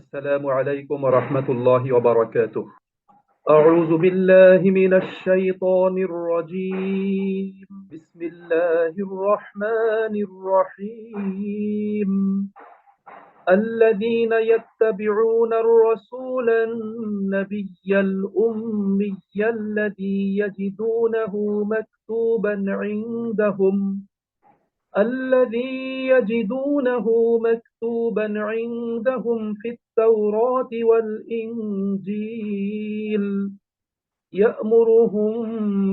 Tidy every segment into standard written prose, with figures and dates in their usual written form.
السلام عليكم ورحمة الله وبركاته. أعوذ بالله من الشيطان الرجيم. بسم الله الرحمن الرحيم. الذين يتبعون الرسول النبي الأمي الذي يجدونه مكتوبا عندهم في التوراة والإنجيل يأمرهم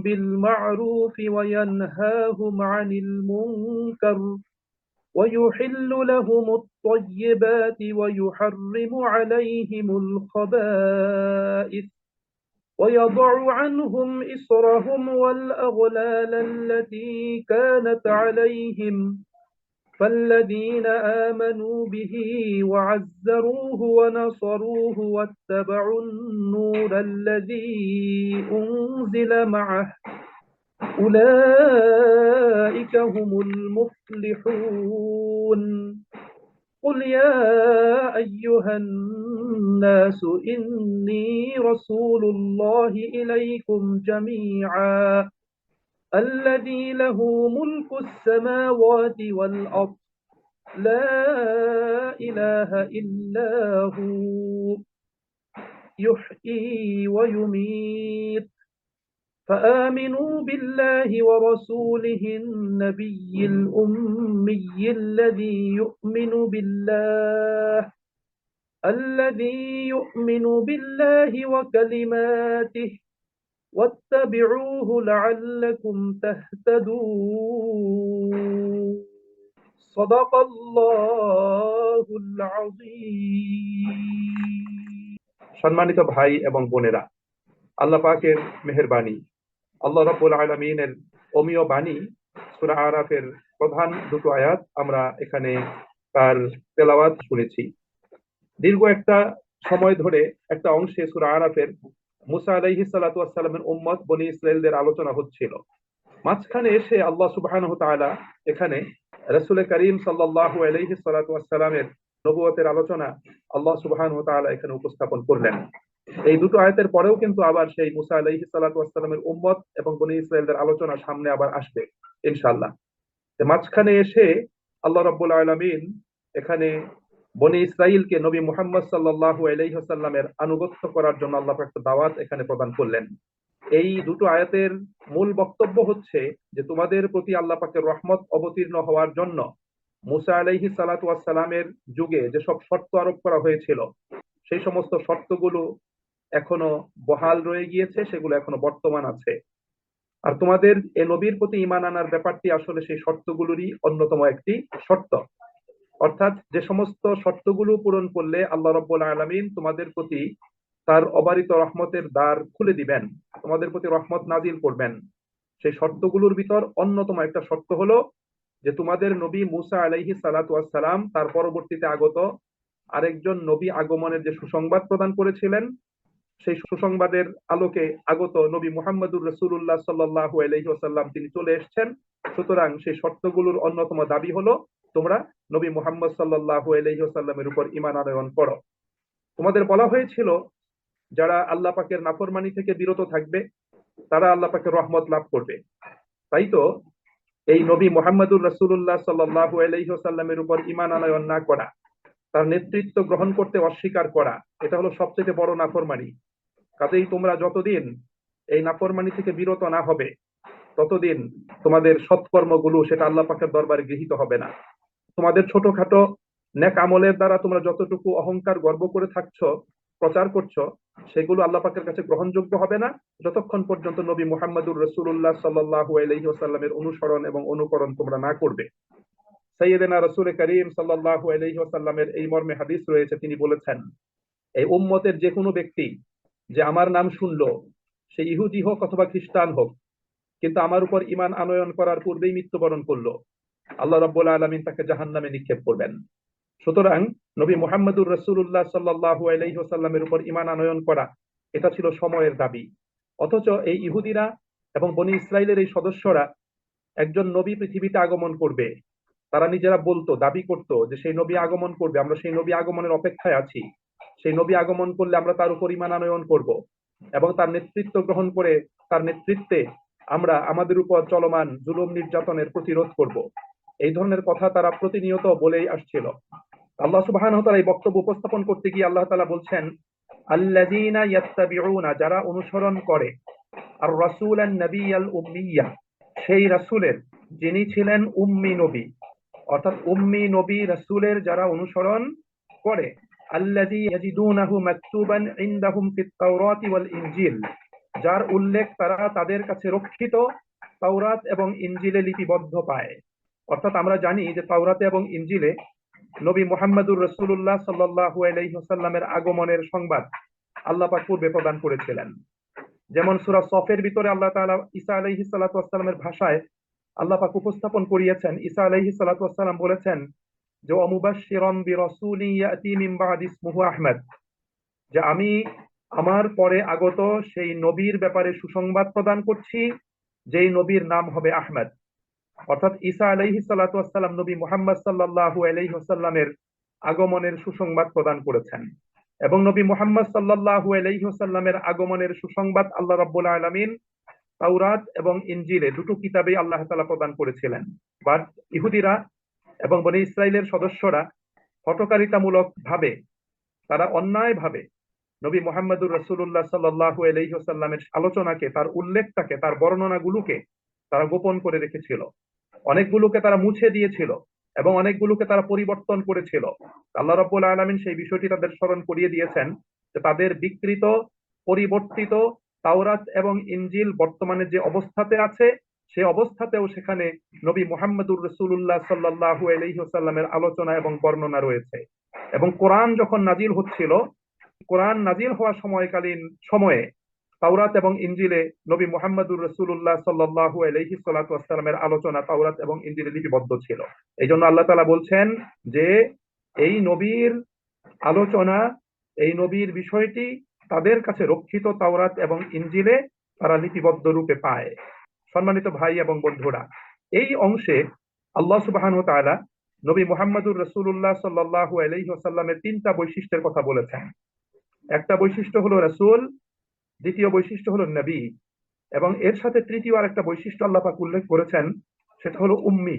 بالمعروف وينهاهم عن المنكر ويحل لهم الطيبات ويحرم عليهم الخبائث ويضع عنهم إصرهم والأغلال التي كانت عليهم فالذين آمنوا به وعزروه ونصروه واتبعوا النور الذي أنزل معه أولئك هم المفلحون. قل يا أيها الناس إني رسول الله إليكم جميعا الذي له ملك السماوات والأرض لا إله إلا هو يحيي ويميت فآمنوا بالله ورسوله النبي الأمي الذي يؤمن بالله وكلماته واتبعوه لعلكم تهتدون. صدق الله العظيم. সম্মানিত ভাই এবং বোনেরা, আল্লাহ পাকের মেহেরবানি, আল্লাহ রাব্বুল আলামিনের অমীয় বাণী সূরা আরাফের প্রধান দুটো আয়াত আমরা এখানে তার তেলাওয়াত শুনেছি। দীর্ঘ একটা সময় ধরে একটা অংশে সূরা আরাফের মুসা আলাইহিস সালাতু ওয়াস সালামের উম্মত বনি ইসরাইলদের আলোচনা হচ্ছিল। মাঝখানে এসে আল্লাহ সুবহানাহু ওয়া তাআলা এখানে রাসূল করিম সাল্লাল্লাহু আলাইহি সাল্লাতু ওয়াস সালামের নবুয়তের আলোচনা আল্লাহ সুবহানাহু ওয়া তাআলা এখানে উপস্থাপন করলেন। এই দুটো আয়াতের পরেও কিন্তু আবার সেই মুসা আলাইহিস সালাতু ওয়াস সালামের উম্মত এবং বনি ইসরাইলদের আলোচনা সামনে আবার আসবে ইনশাআল্লাহ। মাঝখানে এসে আল্লাহ রাব্বুল আলামিন এখানে বনি ইসরাইলকে নবী মুহাম্মদ সাল্লাল্লাহু আলাইহি ওয়াসাল্লামের আনুগত্য করার জন্য আল্লাহ পাক একটা দাওয়াত এখানে প্রদান করলেন। এই দুটো আয়াতের মূল বক্তব্য হচ্ছে যে তোমাদের প্রতি আল্লাহ পাকের রহমত অবতীর্ণ হওয়ার জন্য মুসা আলাইহিস সালাতু ওয়াস সালামের যুগে যেসব শর্ত আরোপ করা হয়েছিল সেই সমস্ত শর্তগুলো এখনো বহাল রয়ে গিয়েছে, সেগুলো এখনো বর্তমান আছে। আর তোমাদের এ নবীর প্রতি ঈমান আনার ব্যাপারটি আসলে সেই শর্তগুলোরই অন্যতম একটি শর্ত। অর্থাৎ যে সমস্ত শর্তগুলো পূরণ করলে আল্লাহ রাব্বুল আলামিন তোমাদের প্রতি তার অবারিত রহমতের দ্বার খুলে দিবেন, তোমাদের প্রতি রহমত নাজিল করবেন, সেই শর্তগুলোর ভিতর অন্যতম একটা শর্ত হলো যে তোমাদের নবী মুসা আলাইহিস সালাতু ওয়াস সালাম তার পরবর্তীতে আগত আরেকজন নবী আগমনের যে সুসংবাদ প্রদান করেছিলেন, সেই সুসংবাদের আলোকে আগত নবী মুহাম্মদুর রাসূলুল্লাহ সাল্লাল্লাহু আলাইহি ওয়াসাল্লাম তিনি চলে এসেছেন। সুতরাং সেই শর্তগুলোর অন্যতম দাবি হলো তোমরা নবী মুহাম্মদ সাল্লাল্লাহু আলাইহি ওয়াসাল্লামের উপর ঈমান আনয়ন করো। তোমাদের বলা হয়েছিল যারা আল্লাহ পাকের নাফরমানি থেকে বিরত থাকবে তারা আল্লাহ পাকের রহমত লাভ করবে। তাই তো এই নবী মুহাম্মদুর রাসূলুল্লাহ সাল্লাল্লাহু আলাইহি ওয়াসাল্লামের উপর ঈমান আনয়ন না করা, তার নেতৃত্ব গ্রহণ করতে অস্বীকার করা, এটা হলো সবচেয়ে বড় নাফরমানি। কাজেই তোমরা যতদিন এই নাফরমানি থেকে বিরত না হবে ততদিন তোমাদের সৎকর্মগুলো সেটা আল্লাহ পাকের দরবারে গৃহীত হবে না। তোমাদের ছোটখাটো নেক আমলের দ্বারা তোমরা যতটুকু অহংকার গর্ব করে থাকছো, প্রচার করছো, সেগুলো আল্লাহ পাকের কাছে গ্রহণযোগ্য হবে না যতক্ষণ পর্যন্ত নবী মুহাম্মদুর রাসূলুল্লাহ সাল্লাল্লাহু আলাইহি ওয়াসাল্লামের অনুসরণ এবং অনুকরণ তোমরা না করবে। সাইয়েদেনা রাসূল করিম সাল্লাল্লাহু আলাইহি ওয়াসাল্লামের এই মর্মে হাদিস রয়েছে, তিনি বলেছেন এই উম্মতের যে কোনো ব্যক্তি যে আমার নাম শুনলো, সে ইহুদি হোক অথবা খ্রিস্টান হোক, কিন্তু আমার উপর ঈমান আনয়ন করার পূর্বেই মৃত্যুবরণ করলো, আল্লাহ রাব্বুল আলামিন তাকে জাহান্নামে নিক্ষেপ করবেন। সুতরাং নবী মুহাম্মদুর রাসূলুল্লাহ সাল্লাল্লাহু আলাইহি ওয়াসাল্লামের উপর ঈমান আনয়ন করা এটা ছিল সময়ের দাবি। অথচ এই ইহুদিরা এবং বনি ইসরাইলের এই সদস্যরা একজন নবী পৃথিবীতে আগমন করবে, তারা নিজেরা বলতো, দাবি করতো যে সেই নবী আগমন করবে, আমরা সেই নবী আগমনের অপেক্ষায় আছি। সেই নবী আগমন করলে আমরা তার উপর ঈমান আনয়ন করব এবং তার নেতৃত্ব গ্রহণ করে তার নেতৃত্বে আমরা আমাদের উপর চলমান জুলুম নির্যাতনের প্রতিরোধ করব। এই ধরনের কথা তারা প্রতিনিয়ত বলেই আসছিল। আল্লাহ সুবহানাহু ওয়া তাআলা এই বক্তব্য উপস্থাপন করতে গিয়ে আল্লাহ তাআলা বলছেন, আল্লাযীনা ইয়াত্তাবিউনা, যারা অনুসরণ করে, আর রাসূলান নাবিয়াল উম্মিয়্যা, সেই রাসূলের যিনি ছিলেন উম্মি নবী, অর্থাৎ উম্মি নবী রাসূলের যারা অনুসরণ করে, আল্লাযী ইয়াজিদুনাহু মাকতুবান ইনদাহুম ফিত তাওরাতি ওয়াল ইনজিল, যার উল্লেখ তারা তাদের কাছে রক্ষিত তাওরাত এবং ইনজিলে লিপিবদ্ধ পায়। অর্থাৎ আমরা জানি যে তাওরাতে এবং ইনজিলে নবী মুহাম্মদুর রাসূলুল্লাহ সাল্লাল্লাহু আলাইহি ওয়াসাল্লামের আগমনের সংবাদ আল্লাহ পাক পূর্বে প্রদান করেছিলেন। যেমন সূরা সফের ভিতরে আল্লাহ তাআলা ঈসা আলাইহিস সালাতু ওয়াস সালামের ভাষায় আল্লাহ পাক উপস্থাপন করিয়েছেন। ঈসা আলাইহিস সালাতু ওয়াস সালাম বলেছেন যে মুবাশশিরান বিরাসূলিন ইয়াতি মিন বাদি ইসমুহু আহমদ, যে আমি আমার পরে আগত সেই নবীর ব্যাপারে সুসংবাদ প্রদান করছি, যেই নবীর নাম হবে আহমদ। অর্থাৎ ঈসা আলাইহিস সালাতু ওয়াস সালাম নবী মুহাম্মদ সাল্লাল্লাহু আলাইহি ওয়াসাল্লামের আগমনের সুসংবাদ প্রদান করেছেন এবং নবী মুহাম্মদ সাল্লাল্লাহু আলাইহি ওয়াসাল্লামের আগমনের সুসংবাদ আল্লাহ রাব্বুল আলামিন তাওরাত এবং ইনজিলে দুটো কিতাবেই আল্লাহ তাআলা প্রদান করেছিলেন। বাট ইহুদিরা এবং বনী ইসরাইলের সদস্যরা হঠকারিতামূলক ভাবে, তারা অন্যায় ভাবে নবী মুহাম্মদুর রাসূলুল্লাহ সাল্লাল্লাহু আলাইহি ওয়াসাল্লামের আলোচনাকে, তার উল্লেখটাকে, তার বর্ণনাগুলোকে তারা গোপন করে রেখেছিল। অনেকগুলোকে তারা মুছে দিয়েছিল এবং অনেকগুলোকে তারা পরিবর্তন করেছিল। আল্লাহ রাব্বুল আলামিন সেই বিষয়টি তাদের স্মরণ করিয়ে দিয়েছেন যে তাদের বিকৃত, পরিবর্তিত তাওরাত এবং ইনজিল বর্তমানে যে অবস্থাতে আছে, সে অবস্থাতেও সেখানে নবী মুহাম্মদুর রাসূলুল্লাহ সাল্লাল্লাহু আলাইহি ওয়াসাল্লামের আলোচনা এবং বর্ণনা রয়েছে। এবং কোরআন যখন নাজিল হচ্ছিল, কোরআন নাজিল হওয়া সময়কালীন সময়ে তাওরাত এবং ইনজিলে নবী মুহাম্মদুর রাসূলুল্লাহ সাল্লাল্লাহু আলাইহি সাল্লাতু ওয়াস সালামের আলোচনা তাওরাত এবং ইনজিলে লিপিবদ্ধ ছিল। এইজন্য আল্লাহ তাআলা বলছেন যে এই নবীর আলোচনা, এই নবীর বিষয়টি তাদের কাছে রক্ষিত তাওরাত এবং ইনজিলে তারা লিপিবদ্ধ রূপে পায়। সম্মানিত ভাই এবং বন্ধুরা, এই অংশে আল্লাহ সুবহানাহু ওয়া তাআলা নবী মুহাম্মদুর রাসূলুল্লাহ সাল্লাল্লাহু আলাইহি ওয়াসাল্লামের তিনটা বৈশিষ্ট্যের কথা বলেছেন। একটা বৈশিষ্ট্য হলো রাসূল, দ্বিতীয় বৈশিষ্ট্য হলো নবী, এবং এর সাথে তৃতীয় আরেকটা বৈশিষ্ট্য আল্লাহ পাক উল্লেখ করেছেন, সেটা হলো উম্মি।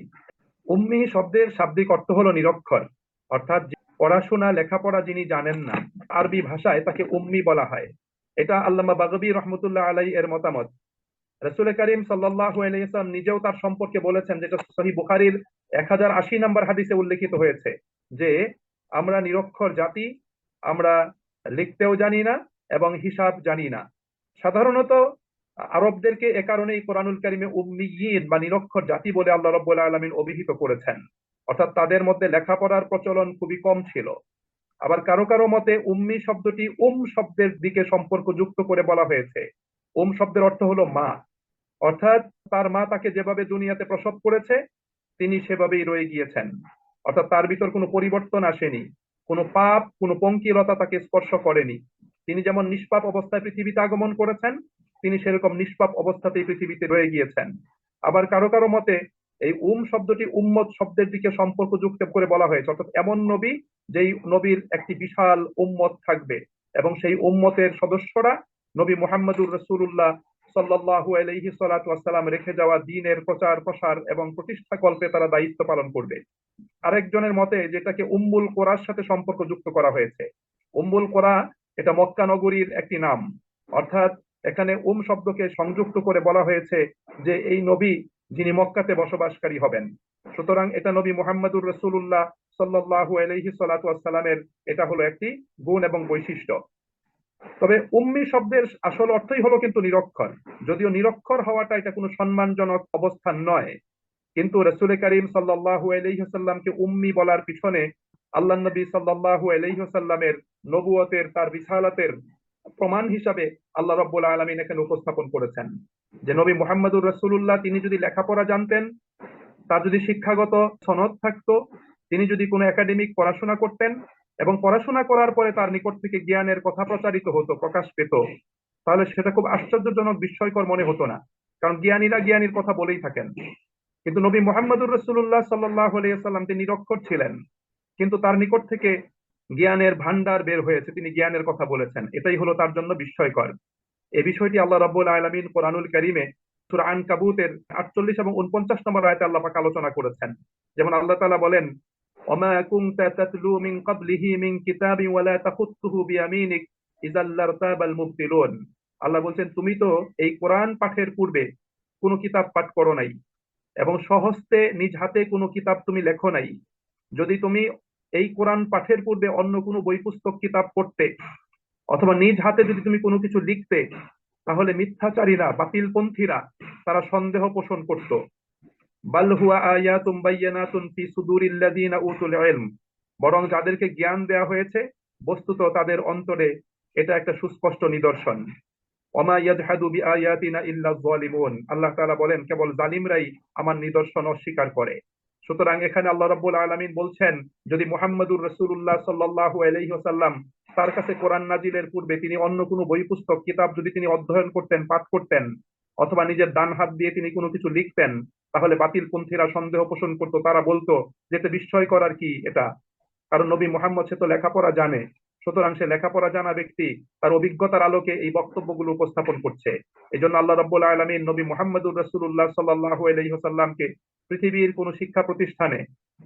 উম্মি শব্দের শাব্দিক অর্থ হলো নিরক্ষর, অর্থাৎ পড়াশোনা লেখাপড়া যিনি জানেন না, আরবি ভাষায় তাকে উম্মি বলা হয়। এটা আল্লামা বাগবী রহমতুল্লাহ আলাইহি এর মতামত। রাসূল করিম সাল্লাল্লাহু আলাইহি ওয়াসাল্লাম নিজেও তার সম্পর্কে বলেছেন, যেটা সহিহ বুখারীর 1080 নম্বর হাদিসে উল্লেখিত হয়েছে, যে আমরা নিরক্ষর জাতি, আমরা লিখতেও জানি না এবং হিসাব জানি না। সাধারণত আরবদেরকে এ কারণেই কোরআনুল কারীমে উম্মিয়িন বা নিরক্ষর জাতি বলে আল্লাহ রাব্বুল আলামিন অভিহিত করেছেন। অর্থাৎ তাদের মধ্যে লেখাপড়ার প্রচলন খুবই কম ছিল। আবার কারো কারো মতে উম্মি শব্দটি শব্দের দিকে সম্পর্ক যুক্ত করে বলা হয়েছে। শব্দের অর্থ হলো মা, অর্থাৎ তার মা তাকে যেভাবে দুনিয়াতে প্রসব করেছে তিনি সেভাবেই রয়ে গিয়েছেন। অর্থাৎ তার ভিতর কোনো পরিবর্তন আসেনি, কোনো পাপ, কোনো পঙ্কিলতা তাকে স্পর্শ করেনি। তিনি যেমন নিষ্পাপ অবস্থায় পৃথিবীতে আগমন করেছেন, তিনি সেরকম নিষ্পাপ অবস্থাতেই পৃথিবীতে রয়ে গিয়েছেন। আবার কারো কারো মতে এই শব্দটি উম্মত শব্দের দিকে সম্পর্ক যুক্ত করে বলা হয়েছে, অর্থাৎ এমন নবী যেই নবীর একটি বিশাল উম্মত থাকবে এবং সেই উম্মতের সদস্যরা নবী মুহাম্মদুর রাসূলুল্লাহ সাল্লাল্লাহু আলাইহি সাল্লাতু ওয়াস সালাম রেখে যাওয়া দ্বীনের প্রচার প্রসার এবং প্রতিষ্ঠা কল্পে তারা দায়িত্ব পালন করবে। আরেকজনের মতে যেটাকে উম্মুল কোরার সাথে সম্পর্ক যুক্ত করা হয়েছে। উম্মুল কোরা এটা মক্কা নগরীর একটি নাম, অর্থাৎ এখানে শব্দকে সংযুক্ত করে বলা হয়েছে যে এই নবী যিনি মক্কাতে বসবাসকারী হবেন। সুতরাং এটা নবী মুহাম্মদুর রাসূলুল্লাহ সাল্লাল্লাহু আলাইহি সাল্লাতু ওয়াস সালামের এটা হলো একটি গুণ এবং বৈশিষ্ট্য। তবে উম্মি শব্দের আসল অর্থই হলো কিন্তু নিরক্ষর। যদিও নিরক্ষর হওয়াটা এটা কোনো সম্মানজনক অবস্থান নয়, কিন্তু রাসূল করিম সাল্লাল্লাহু আলাইহি ওয়াসাল্লামকে উম্মি বলার পিছনে আল্লাহ নবী সাল্লাল্লাহু আলাইহি ওয়াসাল্লামের নবুয়তের, তার রিসালাতের প্রমাণ হিসাবে আল্লাহ রাব্বুল আলামিন এখানে উপস্থাপন করেছেন যে নবী মুহাম্মদুর রাসূলুল্লাহ তিনি যদি লেখাপড়া জানতেন, তার যদি শিক্ষাগত সনদ থাকতো, তিনি যদি কোনো একাডেমিক পড়াশোনা করতেন এবং পড়াশোনা করার পরে তার নিকট থেকে জ্ঞানের কথা প্রচারিত হতো, প্রকাশ পেত, তাহলে সেটা খুব আশ্চর্যজনক, বিস্ময়কর মনে হতো না, কারণ জ্ঞানীরা জ্ঞানীর কথা বলেই থাকেন। কিন্তু নবী মুহাম্মদুর রাসূলুল্লাহ সাল্লাল্লাহু আলাইহি ওয়াসাল্লাম তিনি নিরক্ষর ছিলেন, কিন্তু তার নিকট থেকে জ্ঞানের ভান্ডার বের হয়েছে, তিনি জ্ঞানের কথা বলেছেন, এটাই হলো তার জন্য বিস্ময়কর। এই বিষয়টি আল্লাহ রাব্বুল আলামিন কোরআনুল কারীমে সূরা আনকাবুতের 48 এবং 49 নম্বর আয়াতে আল্লাহ পাক আলোচনা করেছেন। যেমন আল্লাহ তাআলা বলেন, ওমা কুনতা তাতলু মিন ক্বাবলিহি মিন কিতাবিন ওয়ালা তাখুতুহু বিয়ামিনিক ইযাল লারতাবাল মুবতিলুন। আল্লাহ বলছেন, তুমি তো এই কোরআন পাঠের পূর্বে কোনো কিতাব পাঠ করো নাই এবং স্বহস্তে নিজ হাতে কোনো কিতাব তুমি লেখো নাই। যদি তুমি এই কোরআন পাঠের পূর্বে অন্য কোনো বই পুস্তক কিতাব পড়তে অথবা নিজ হাতে যদি তুমি কোনো কিছু লিখতে, তাহলে মিথ্যাচারীরা, বাতিলপন্থীরা তারা সন্দেহ পোষণ করত। বাল হুয়া আয়াতুম বাইয়িনাতুন ফি সুদুরিল্লাযিনা উতুল ইলম, বরং যাদেরকে জ্ঞান দেয়া হয়েছে বস্তুত তাদের অন্তরে এটা একটা সুস্পষ্ট নিদর্শন। ওমা ইয়াজহাদু বিআয়াতিনা ইল্লা যালিমুন, আল্লাহ তাআলা বলেন কেবল জালিমরাই আমার নিদর্শন অস্বীকার করে। সুতরাং এখানে আল্লাহ রাব্বুল আলামিন বলছেন, যদি মুহাম্মদুর রাসূলুল্লাহ সাল্লাল্লাহু আলাইহি ওয়াসাল্লাম তার কাছে কোরআন নাজিলের পূর্বে তিনি অন্য কোনো বই পুস্তক কিতাব যদি তিনি অধ্যয়ন করতেন, পাঠ করতেন, অথবা নিজের ডান হাত দিয়ে তিনি কোনো কিছু লিখতেন, তাহলে বাতিলপন্থীরা সন্দেহ পোষণ করত। তারা বলতো যে এটা বিস্ময়কর আর কি এটা, কারণ নবী মুহাম্মদ সে তো লেখাপড়া জানে। সুতরাং সে লেখাপড়া জানা ব্যক্তি তার অভিজ্ঞতার আলোকে এই বক্তব্যগুলো উপস্থাপন করছে। এই জন্য আল্লাহ রাব্বুল আলামিন নবী মুহাম্মদুর রাসূলুল্লাহ সাল্লাল্লাহু আলাইহি ওয়াসাল্লামকে পৃথিবীর কোনো শিক্ষা প্রতিষ্ঠানে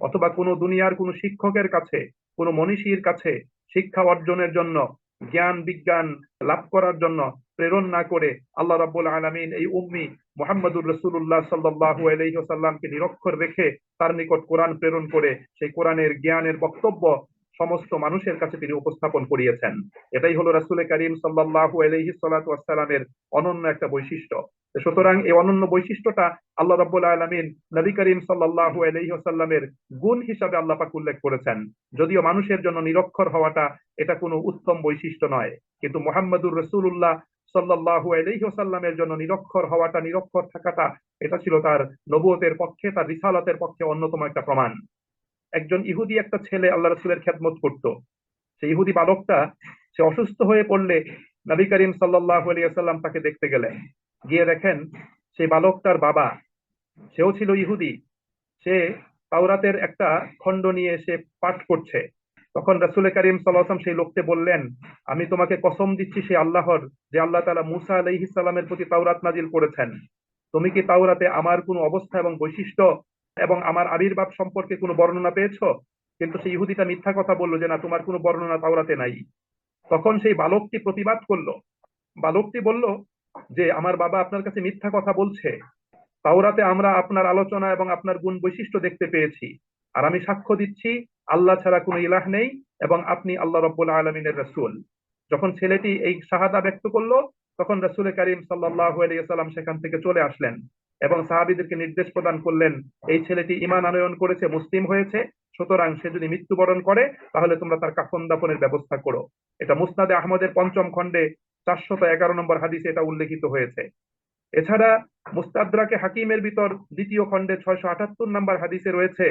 অথবা কোনো দুনিয়ার কোনো শিক্ষকের কাছে, কোনো মনীষীর কাছে শিক্ষা অর্জনের জন্য, জ্ঞান বিজ্ঞান লাভ করার জন্য প্রেরণ না করে আল্লাহ রাব্বুল আলামিন এই উম্মি মুহাম্মদুর রাসূলুল্লাহ সাল্লাল্লাহু আলাইহি ওয়াসাল্লামকে নিরক্ষর রেখে তার নিকট কোরআন প্রেরণ করে সেই কোরআনের জ্ঞানের বক্তব্য সমস্ত মানুষের কাছে তিনি উপস্থাপন করিয়েছেন। এটাই হলো রাসূল করিম সাল্লাল্লাহু আলাইহি সাল্লাতু ওয়াসসালামের অনন্য একটা বৈশিষ্ট্য। সুতরাং এই অনন্য বৈশিষ্ট্যটা আল্লাহ রাব্বুল আলামিন নবী করিম সাল্লাল্লাহু আলাইহি ওয়াসাল্লামের গুণ হিসাবে আল্লাহ পাক উল্লেখ করেছেন। যদিও মানুষের জন্য নিরক্ষর হওয়াটা এটা কোনো উত্তম বৈশিষ্ট্য নয়, কিন্তু মুহাম্মদুর রাসূলুল্লাহ সাল্লাল্লাহু আলাইহি ওয়াসাল্লামের জন্য নিরক্ষর হওয়াটা, নিরক্ষর থাকাটা, এটা ছিল তার নবুয়তের পক্ষে, তার রিসালাতের পক্ষে অন্যতম একটা প্রমাণ। একজন ইহুদি একটা ছেলে আল্লাহ রাসূলের খেদমত করত। সেই ইহুদি বালকটা সে অসুস্থ হয়ে পড়লে নবী করিম সাল্লাল্লাহু আলাইহি ওয়াসাল্লাম তাকে দেখতে গেলেন। গিয়ে দেখেন সেই বালকটার বাবা, সেও ছিল ইহুদি, সে তাওরাতের একটা খণ্ড নিয়ে সে পাঠ করছে। তখন রাসূল করিম সাল্লাল্লাহু আলাইহি ওয়াসাল্লাম সেই লোককে বললেন, আমি তোমাকে কসম দিচ্ছি সেই আল্লাহর, যে আল্লাহ তাআলা মূসা আলাইহিস সালামের প্রতি তাওরাত নাজিল করেছেন, তুমি কি তাওরাতে আমার কোনো অবস্থা এবং বৈশিষ্ট্য এবং আমার আবির্ভাব সম্পর্কে কোনো বর্ণনা পেয়েছো? কিন্তু সেই ইহুদিটা মিথ্যা কথা বললো যে না, তোমার কোনো বর্ণনা তাওরাতে নাই। তখন সেই বালকটি প্রতিবাদ করলো। বালকটি বলল যে আমার বাবা আপনার কাছে মিথ্যা কথা বলছে, তাওরাতে আমরা আপনার আলোচনা এবং আপনার গুণ বৈশিষ্ট্য দেখতে পেয়েছি, আর আমি সাক্ষ্য দিচ্ছি আল্লাহ ছাড়া কোনো ইলাহ নেই এবং আপনি আল্লাহ রাব্বুল আলামিনের রাসূল। যখন ছেলেটি এই শাহাদা ব্যক্ত করলো, তখন রাসূল করিম সাল্লাল্লাহু আলাইহি ওয়াসাল্লাম সেখান থেকে চলে আসলেন এবং সাহাবীদেরকে নির্দেশ প্রদান করলেন, এই ছেলেটি ঈমান আনয়ন করেছে, মুসলিম হয়েছে, সুতরাং সে যদি মৃত্যুবরণ করে তাহলে তোমরা তার কাফন দাফনের ব্যবস্থা করো। এটা মুসনাদে আহমদের ৫ম খণ্ডে ৪১১ নম্বর হাদিসে এটা উল্লেখিত হয়েছে। এছাড়া মুস্তাদরাকে হাকিমের ভিতর ২য় খণ্ডে ৬৭৮ নম্বর হাদিসে রয়েছে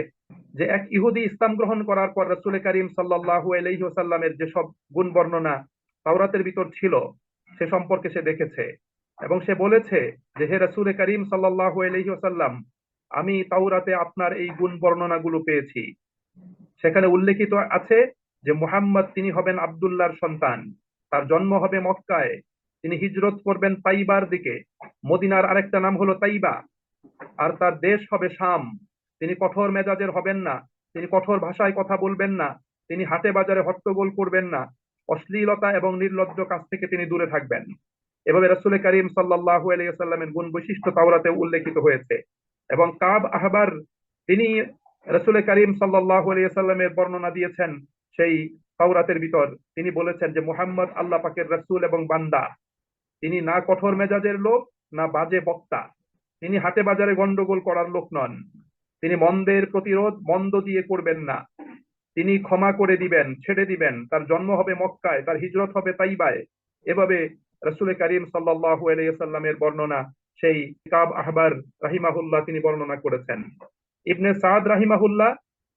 যে এক ইহুদি ইসলাম গ্রহণ করার পর রাসূল করিম সাল্লাল্লাহু আলাইহি ওয়াসাল্লামের যেসব গুণ বর্ণনা তাওরাতের ভিতর ছিল সে সম্পর্কে সে দেখেছে এবং সে বলেছে যে হে রাসূল করিম সাল্লাল্লাহু আলাইহি ওয়াসাল্লাম, আমি তাওরাতে আপনার এই গুণ বর্ণনাগুলো পেয়েছি। সেখানে উল্লেখিত আছে যে মুহাম্মদ তিনি হবেন আব্দুল্লাহর সন্তান, তার জন্ম হবে মক্কায়, তিনি হিজরত করবেন তাইবার দিকে, মদিনার আরেকটা নাম হলো তাইবা, আর তার দেশ হবে শাম। তিনি কঠোর মেজাজের হবেন না, তিনি কঠোর ভাষায় কথা বলবেন না, তিনি হাটে বাজারে হট্টগোল করবেন না, অশ্লীলতা এবং নির্লজ্জ কাজ থেকে তিনি দূরে থাকবেন। এভাবে রাসূল করিম সাল্লাল্লাহু আলাইহি ওয়াসাল্লামের গুণ বৈশিষ্ট্য তাওরাতে উল্লেখিত হয়েছে। এবং কাব আহবার তিনি রাসূল করিম সাল্লাল্লাহু আলাইহি ওয়াসাল্লামের বর্ণনা দিয়েছেন সেই তাওরাতের ভিতর। তিনি বলেছেন যে মুহাম্মদ আল্লাহ পাকের রাসূল এবং বান্দা, তিনি না কঠোর মেজাজের লোক, না বাজে বক্তা, তিনি হাটে বাজারে গন্ডগোল করার লোক নন, তিনি মন্দের প্রতিরোধ মন্দ দিয়ে করবেন না, তিনি ক্ষমা করে দিবেন, ছেড়ে দিবেন, তার জন্ম হবে মক্কায়, তার হিজরত হবে তাইবায়। এভাবে রাসূল করিম সাল্লাল্লাহু আলাইহি ওয়াসাল্লামের বর্ণনা সেই কাব আহবার রাহিমাহুল্লাহ তিনি বর্ণনা করেছেন। ইবনে সাদ রাহিমাহুল্লাহ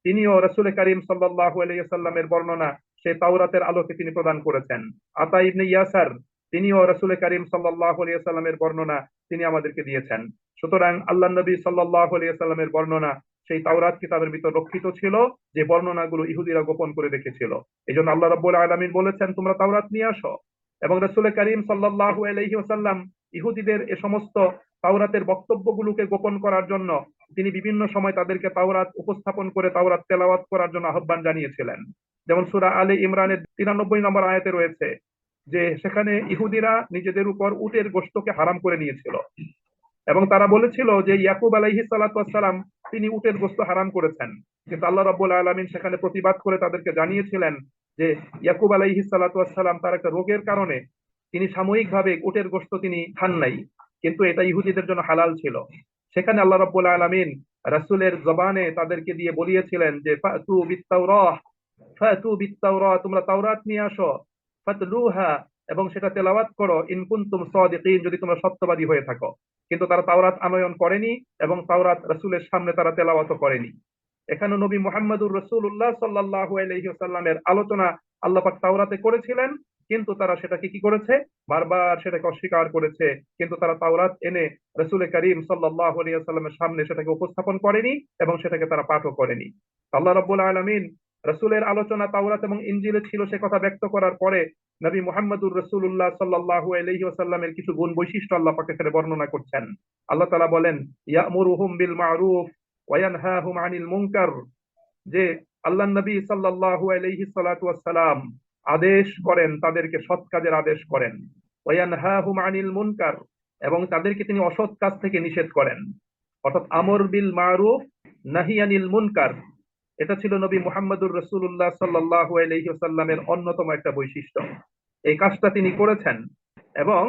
তিনিও রাসূল করিম সাল্লাল্লাহু আলাইহি ওয়াসাল্লামের বর্ণনা সেই তাওরাতের আলোকে তিনি প্রদান করেছেন। আতা ইবনে ইয়াসার তিনিও রাসূল করিম সাল্লাল্লাহু আলাইহি ওয়াসাল্লামের বর্ণনা তিনি আমাদেরকে দিয়েছেন। সুতরাং আল্লাহর নবী সাল্লাল্লাহু আলাইহি ওয়াসাল্লামের বর্ণনা সেই তাওরাত কিতাবের ভিতর রক্ষিত ছিল, যে বর্ণনাগুলো ইহুদিরা গোপন করে রেখেছিল। এই জন্য আল্লাহ রাব্বুল আলামিন বলেছেন, তোমরা তাওরাত নিয়ে আসো। এবং রাসূল করিম সাল্লাল্লাহু আলাইহি ওয়াসাল্লাম ইহুদিদের এ সমস্ত তাওরাতের বক্তব্যগুলোকে গোপন করার জন্য তিনি বিভিন্ন সময় তাদেরকে তাওরাত উপস্থাপন করে তাওরাত তেলাওয়াত করার জন্য আহ্বান জানিয়েছিলেন। যেমন সূরা আলে ইমরানের 93 নম্বর আয়াতে রয়েছে যে সেখানে ইহুদিরা নিজেদের উপর উটের গোশতকে হারাম করে নিয়েছিল এবং তারা বলেছিল যে ইয়াকুব আলাইহিস সালাতু ওয়াস সালাম তিনি উটের গোশত হারাম করেছেন। কিন্তু আল্লাহ রাব্বুল আলামিন সেখানে প্রতিবাদ করে তাদেরকে জানিয়েছিলেন যে ইয়াকুব আলাইহিস সালাতু ওয়াস সালাম তার একটা রোগের কারণে তিনি সাময়িকভাবে উটের গোশত তিনি খান নাই, কিন্তু এটা ইহুদিদের জন্য হালাল ছিল। সেখানে আল্লাহ রাব্বুল আলামিন রাসূলের জবানে তাদেরকে দিয়ে বলিয়েছিলেন যে ফাতু বিত-তাওরাহ, তোমরা তাওরাত নিয়ে আসো, ফাতলুহা, এবং সেটা তেলাওয়াত করো, ইন কুনতুম সাদিকিন, যদি তোমরা সত্যবাদী হয়ে থাকো। কিন্তু তারা তাওরাত আনয়ন করেনি এবং তাওরাত রাসূলের সামনে তারা তেলাওয়াতও করেনি। এখানে নবী মুহাম্মদুর রাসূলুল্লাহ সাল্লাল্লাহু আলাইহি ওয়াসাল্লামের আলোচনা আল্লাহ পাক তাওরাতে করেছিলেন, কিন্তু তারা সেটাকে কি করেছে, বারবার সেটাকে অস্বীকার করেছে। কিন্তু তারা তাওরাত এনে রাসূল করিম সাল্লাল্লাহু আলাইহি ওয়াসাল্লামের সামনে সেটাকে উপস্থাপন করেনি এবং সেটাকে তারা পাঠও করেনি। আল্লাহ রাব্বুল আলামিন রাসূলের আলোচনা তাওরাত এবং ইনজিলে ছিল সে কথা ব্যক্ত করার পরে নবী মুহাম্মদুর রাসূলুল্লাহ সাল্লাল্লাহু আলাইহি ওয়াসাল্লামের কিছু গুণ বৈশিষ্ট্য আল্লাহ পাক এখানে বর্ণনা করছেন। আল্লাহ তাআলা বলেন, ইয়ামুরুহুম বিল মা'রুফ ওয়া ইয়ানহাহুম আনিল মুনকার, যে আল্লাহর নবী সাল্লাল্লাহু আলাইহি সাল্লাতু ওয়াস সালাম আদেশ করেন, তাদেরকে সৎ কাজের আদেশ করেন। ওয়া ইয়ানহাহুম আনিল মুনকার, এবং তাদেরকে তিনি অসৎ কাজ থেকে নিষেধ করেন। অর্থাৎ আমর বিল মা'রুফ নাহি আনিল মুনকার, এটা ছিল নবী মুহাম্মদুর রাসূলুল্লাহ সাল্লাল্লাহু আলাইহি ওয়াসাল্লামের অন্যতম একটা বৈশিষ্ট্য। এই কাজটা তিনি করেছেন। এবং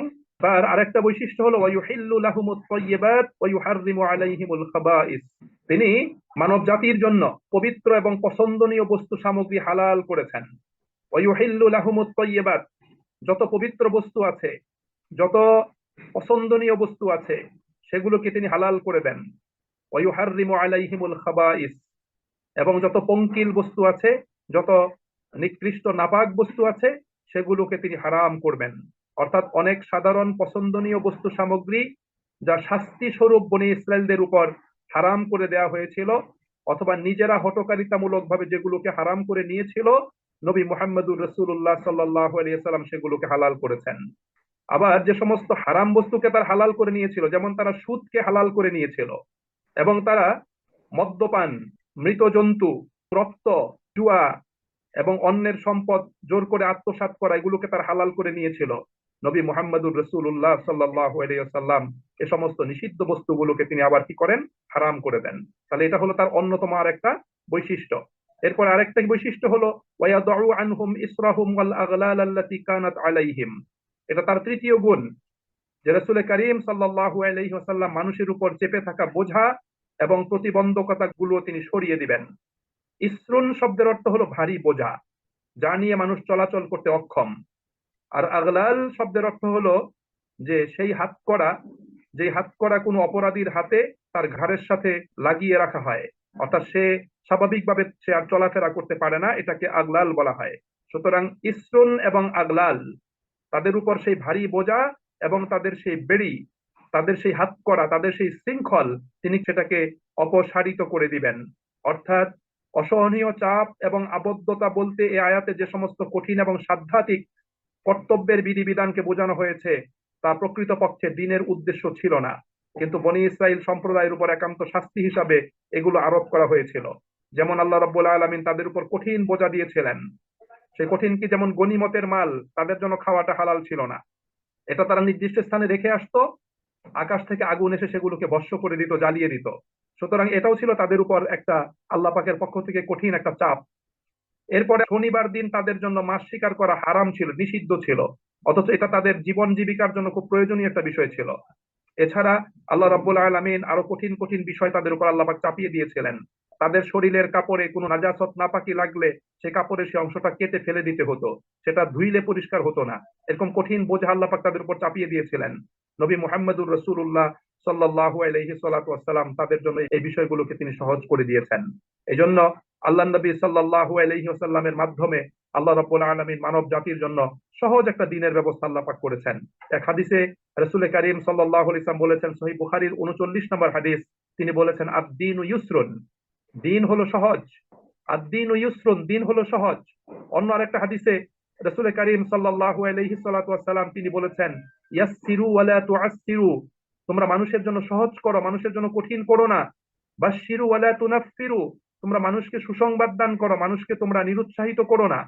তার আরেকটা বৈশিষ্ট্য হলো ওয়ায়ুহিল্লু লাহুমুত তাইয়্যিবাত ওয়া ইউহাররিমু আলাইহিমুল খাবাইস, তিনি মানব জাতির জন্য পবিত্র এবং পছন্দনীয় বস্তু সামগ্রী হালাল করেছেন। ওয়ায়ুহিল্লু লাহুমুত তাইয়্যিবাত, যত পবিত্র বস্তু আছে, যত পছন্দনীয় বস্তু আছে, সেগুলোকে তিনি হালাল করে দেন। ওয়া ইউহাররিমু আলাইহিমুল খাবাইস, এবং যত পঙ্কিল বস্তু আছে, যত নিকৃষ্ট নাপাক বস্তু আছে, সেগুলোকে তিনি হারাম করবেন। অর্থাৎ অনেক সাধারণ পছন্দনীয় বস্তু সামগ্রী যা শাস্তি স্বরূপ বনী ইসরায়েলদের উপর হারাম করে দেওয়া হয়েছিল, অথবা নিজেরা হঠকারিতামূলক ভাবে যেগুলোকে হারাম করে নিয়েছিল, নবী মুহাম্মদুর রাসূলুল্লাহ সাল্লাল্লাহু আলাইহি ওয়াসাল্লাম সেগুলোকে হালাল করেছেন। আবার যে সমস্ত হারাম বস্তুকে তারা হালাল করে নিয়েছিল, যেমন তারা সুদকে হালাল করে নিয়েছিল, এবং তারা মদ্যপান, মৃত জন্তু, রক্ত, জুয়া এবং অন্যের সম্পদ জোর করে আত্মসাৎ করা, এগুলোকে তারা হালাল করে নিয়েছিল। নবী মুহাম্মদুর রাসূলুল্লাহ সাল্লাল্লাহু আলাইহি ওয়াসাল্লাম এ সমস্ত নিষিদ্ধ বস্তুগুলোকে তিনি আবার কি করেন, হারাম করে দেন। তাহলে এটা হলো তার অন্যতম আরেকটা বৈশিষ্ট্য। এরপর আরেকটা বৈশিষ্ট্য হলো ওয়ায়াদউ আনহুম ইসরাহুম ওয়াল আগলাল আল্লাতী কানাত আলাইহিম, এটা তার তৃতীয় গুণ, যে রাসূল করিম সাল্লাল্লাহু আলাইহি ওয়াসাল্লাম মানুষের উপর চেপে থাকা বোঝা এবং প্রতিবন্ধকতা গুলো তিনি সরিয়ে দিবেন। ইসরুন শব্দের অর্থ হলো ভারী বোঝা, যা নিয়ে মানুষ চলাচল করতে অক্ষম। আর আগলাল শব্দের অর্থ হলো যে সেই হাতকড়া, যে হাতকড়া কোনো অপরাধীর হাতে তার ঘাড়ের সাথে লাগিয়ে রাখা হয়, অর্থাৎ সে স্বাভাবিকভাবে সে আর চলাফেরা করতে পারে না, এটাকে আগলাল বলা হয়। সুতরাং ইসরুন এবং আগলাল, তাদের উপর সেই ভারী বোঝা এবং তাদের সেই বেড়ি, তাদের সেই হাতকড়া, তাদের সেই শৃঙ্খল, তিনি সেটাকে অপসারিত করে দিবেন। অর্থাৎ অসহনীয় চাপ এবং আবদ্ধতা বলতে এই আয়াতে যে সমস্ত কঠিন এবং সাধ্যাত্মিক কর্তব্যের বিধিবিধানকে বোঝানো হয়েছে, তা প্রকৃতপক্ষে দ্বীনের উদ্দেশ্য ছিল না, কিন্তু বনী ইসরাইল সম্প্রদায়ের উপর একান্ত শাস্তি হিসাবে এগুলো আরোপ করা হয়েছিল। যেমন আল্লাহ রাব্বুল আলামিন তাদের উপর কঠিন বোঝা দিয়েছিলেন। সেই কঠিন কি, যেমন গনিমতের মাল তাদের জন্য খাওয়াটা হালাল ছিল না, এটা তারা নির্দিষ্ট স্থানে রেখে আসতো, আকাশ থেকে আগুন এসে সেগুলোকে ভস্ম করে দিত, জ্বালিয়ে দিত। সুতরাং এটাও ছিল তাদের উপর একটা আল্লাহ পাকের পক্ষ থেকে কঠিন একটা চাপ। এরপরে শনিবার দিন তাদের জন্য মাছ শিকার করা হারাম ছিল, নিষিদ্ধ ছিল, অথচ এটা তাদের জীবন জীবিকার জন্য খুব প্রয়োজনীয় একটা বিষয় ছিল। এছাড়া আল্লাহ রাব্বুল আলামিন আরো কঠিন কঠিন বিষয় তাদের উপর আল্লাহ পাক চাপিয়ে দিয়েছিলেন। তাদের শরীরের কাপড়ে কোনো নাজাসত নাপাকি লাগলে সে কাপড়ে সে অংশটা কেটে ফেলে দিতে হতো, সেটা ধুইলে পরিষ্কার হতো না। এরকম কঠিন বোঝা আল্লাহ পাক তাদের উপর চাপিয়ে দিয়েছিলেন। নবী মুহাম্মদুর রাসূলুল্লাহ সাল্লাল্লাহু আলাইহি ওয়াসাল্লাম তাদের জন্য এই বিষয়গুলোকে তিনি সহজ করে দিয়েছেন। এজন্য আল্লাহর নবী সাল্লাল্লাহু আলাইহি ওয়াসাল্লামের মাধ্যমে আল্লাহ রাব্বুল আলামিন মানব জাতির জন্য সহজ একটা দ্বীনের ব্যবস্থা আল্লাহ পাক করেছেন। এক হাদিসে রাসূল করিম সাল্লাল্লাহু আলাইহি ওয়াসাল্লাম বলেছেন, সহিহ বুখারীর 39 নম্বর হাদিস, তিনি বলেছেন, আদ-দীনু ইউসরুন, দিন হলো সহজ, আর দিন ও ইউসরুন, দিন হলো সহজ। অন্য আরেকটা হাদিসে রাসূল করিম সাল্লাল্লাহু আলাইহি সাল্লাতু ওয়াসসালাম তিনি বলেছেন, ইয়াসসিরু ওয়ালা তুআসসিরু, তোমরা মানুষের জন্য সহজ করো, মানুষের জন্য কঠিন করো না। বাশশিরু ওয়ালা তুনাফফিরু, তোমরা মানুষকে সুসংবাদ দান করো, মানুষকে তোমরা নিরুৎসাহিত করো না।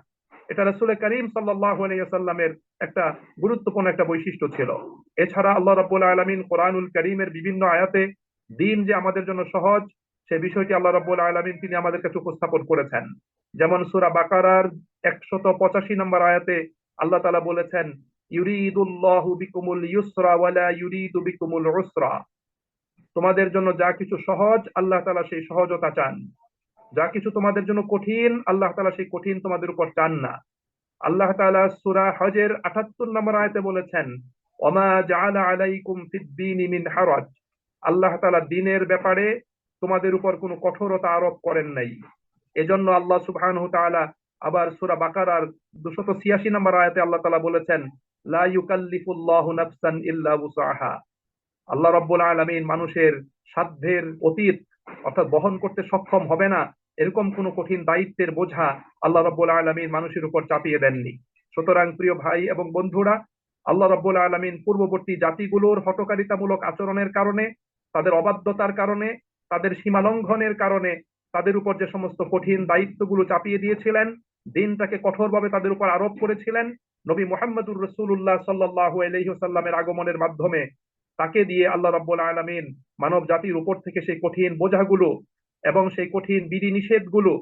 এটা রাসূল করিম সাল্লাল্লাহু আলাইহি ওয়াসাল্লামের একটা গুরুত্বপূর্ণ একটা বৈশিষ্ট্য ছিল। এছাড়া আল্লাহ রাব্বুল আলামিন কোরআনুল কারীমের বিভিন্ন আয়াতে দিন যে আমাদের জন্য সহজ সে বিষয়টি আল্লাহ রাব্বুল আলামিন তিনি আমাদের কাছে উপস্থাপন করেছেন। যেমন সূরা বাকারার 185 নম্বর আয়াতে আল্লাহ তাআলা বলেছেন, ইউরিদুল্লাহু বিকুমুল ইউসরা ওয়ালা ইউরিদু বিকুমুল উসরা, তোমাদের জন্য যা কিছু সহজ আল্লাহ তাআলা সেই সহজতা চান, যা কিছু তোমাদের জন্য কঠিন আল্লাহ তাআলা সেই কঠিন তোমাদের উপর চান না। আল্লাহ তাআলা সূরা হজের 78 নম্বর আয়াতে বলেছেন, ওমা জাআলা আলাইকুম ফিদ-দীনি মিন হারাজ, আল্লাহ তাআলা দ্বীনের ব্যাপারে তোমাদের উপর কোনো কঠোরতা আরোপ করেন নাই। এজন্য আল্লাহ সুবহানাহু ওয়া তাআলা আবার সূরা বাকারার 286 নম্বর আয়াতে আল্লাহ তাআলা বলেছেন, লা ইউকাল্লিফুল্লাহু নাফসান ইল্লা উসআহা, আল্লাহ রাব্বুল আলামিন মানুষের সাধ্যের অতীত অর্থাৎ বহন করতে সক্ষম হবে না এরকম কোন কঠিন দায়িত্বের বোঝা আল্লাহ রাব্বুল আলামিন মানুষের উপর চাপিয়ে দেননি। সুতরাং প্রিয় ভাই এবং বন্ধুরা, আল্লাহ রাব্বুল আলামিন পূর্ববর্তী জাতিগুলোর হঠকারিতামূলক আচরণের কারণে, তাদের অবাধ্যতার কারণে, তাদের সীমালঙ্ঘনের কারণে তাদের উপর যে সমস্ত কঠিন দায়িত্বগুলো চাপিয়ে দিয়েছিলেন, দিনটাকে কঠোরভাবে তাদের উপর আরোপ করেছিলেন, নবী মুহাম্মদুর রাসূলুল্লাহ সাল্লাল্লাহু আলাইহি ওয়াসাল্লামের আগমনের মাধ্যমে তাকে দিয়ে আল্লাহ রাব্বুল আলামিন মানব জাতির উপর থেকে সেই কঠিন বোঝাগুলো এবং সেই কঠিন বিধিনিষেধগুলো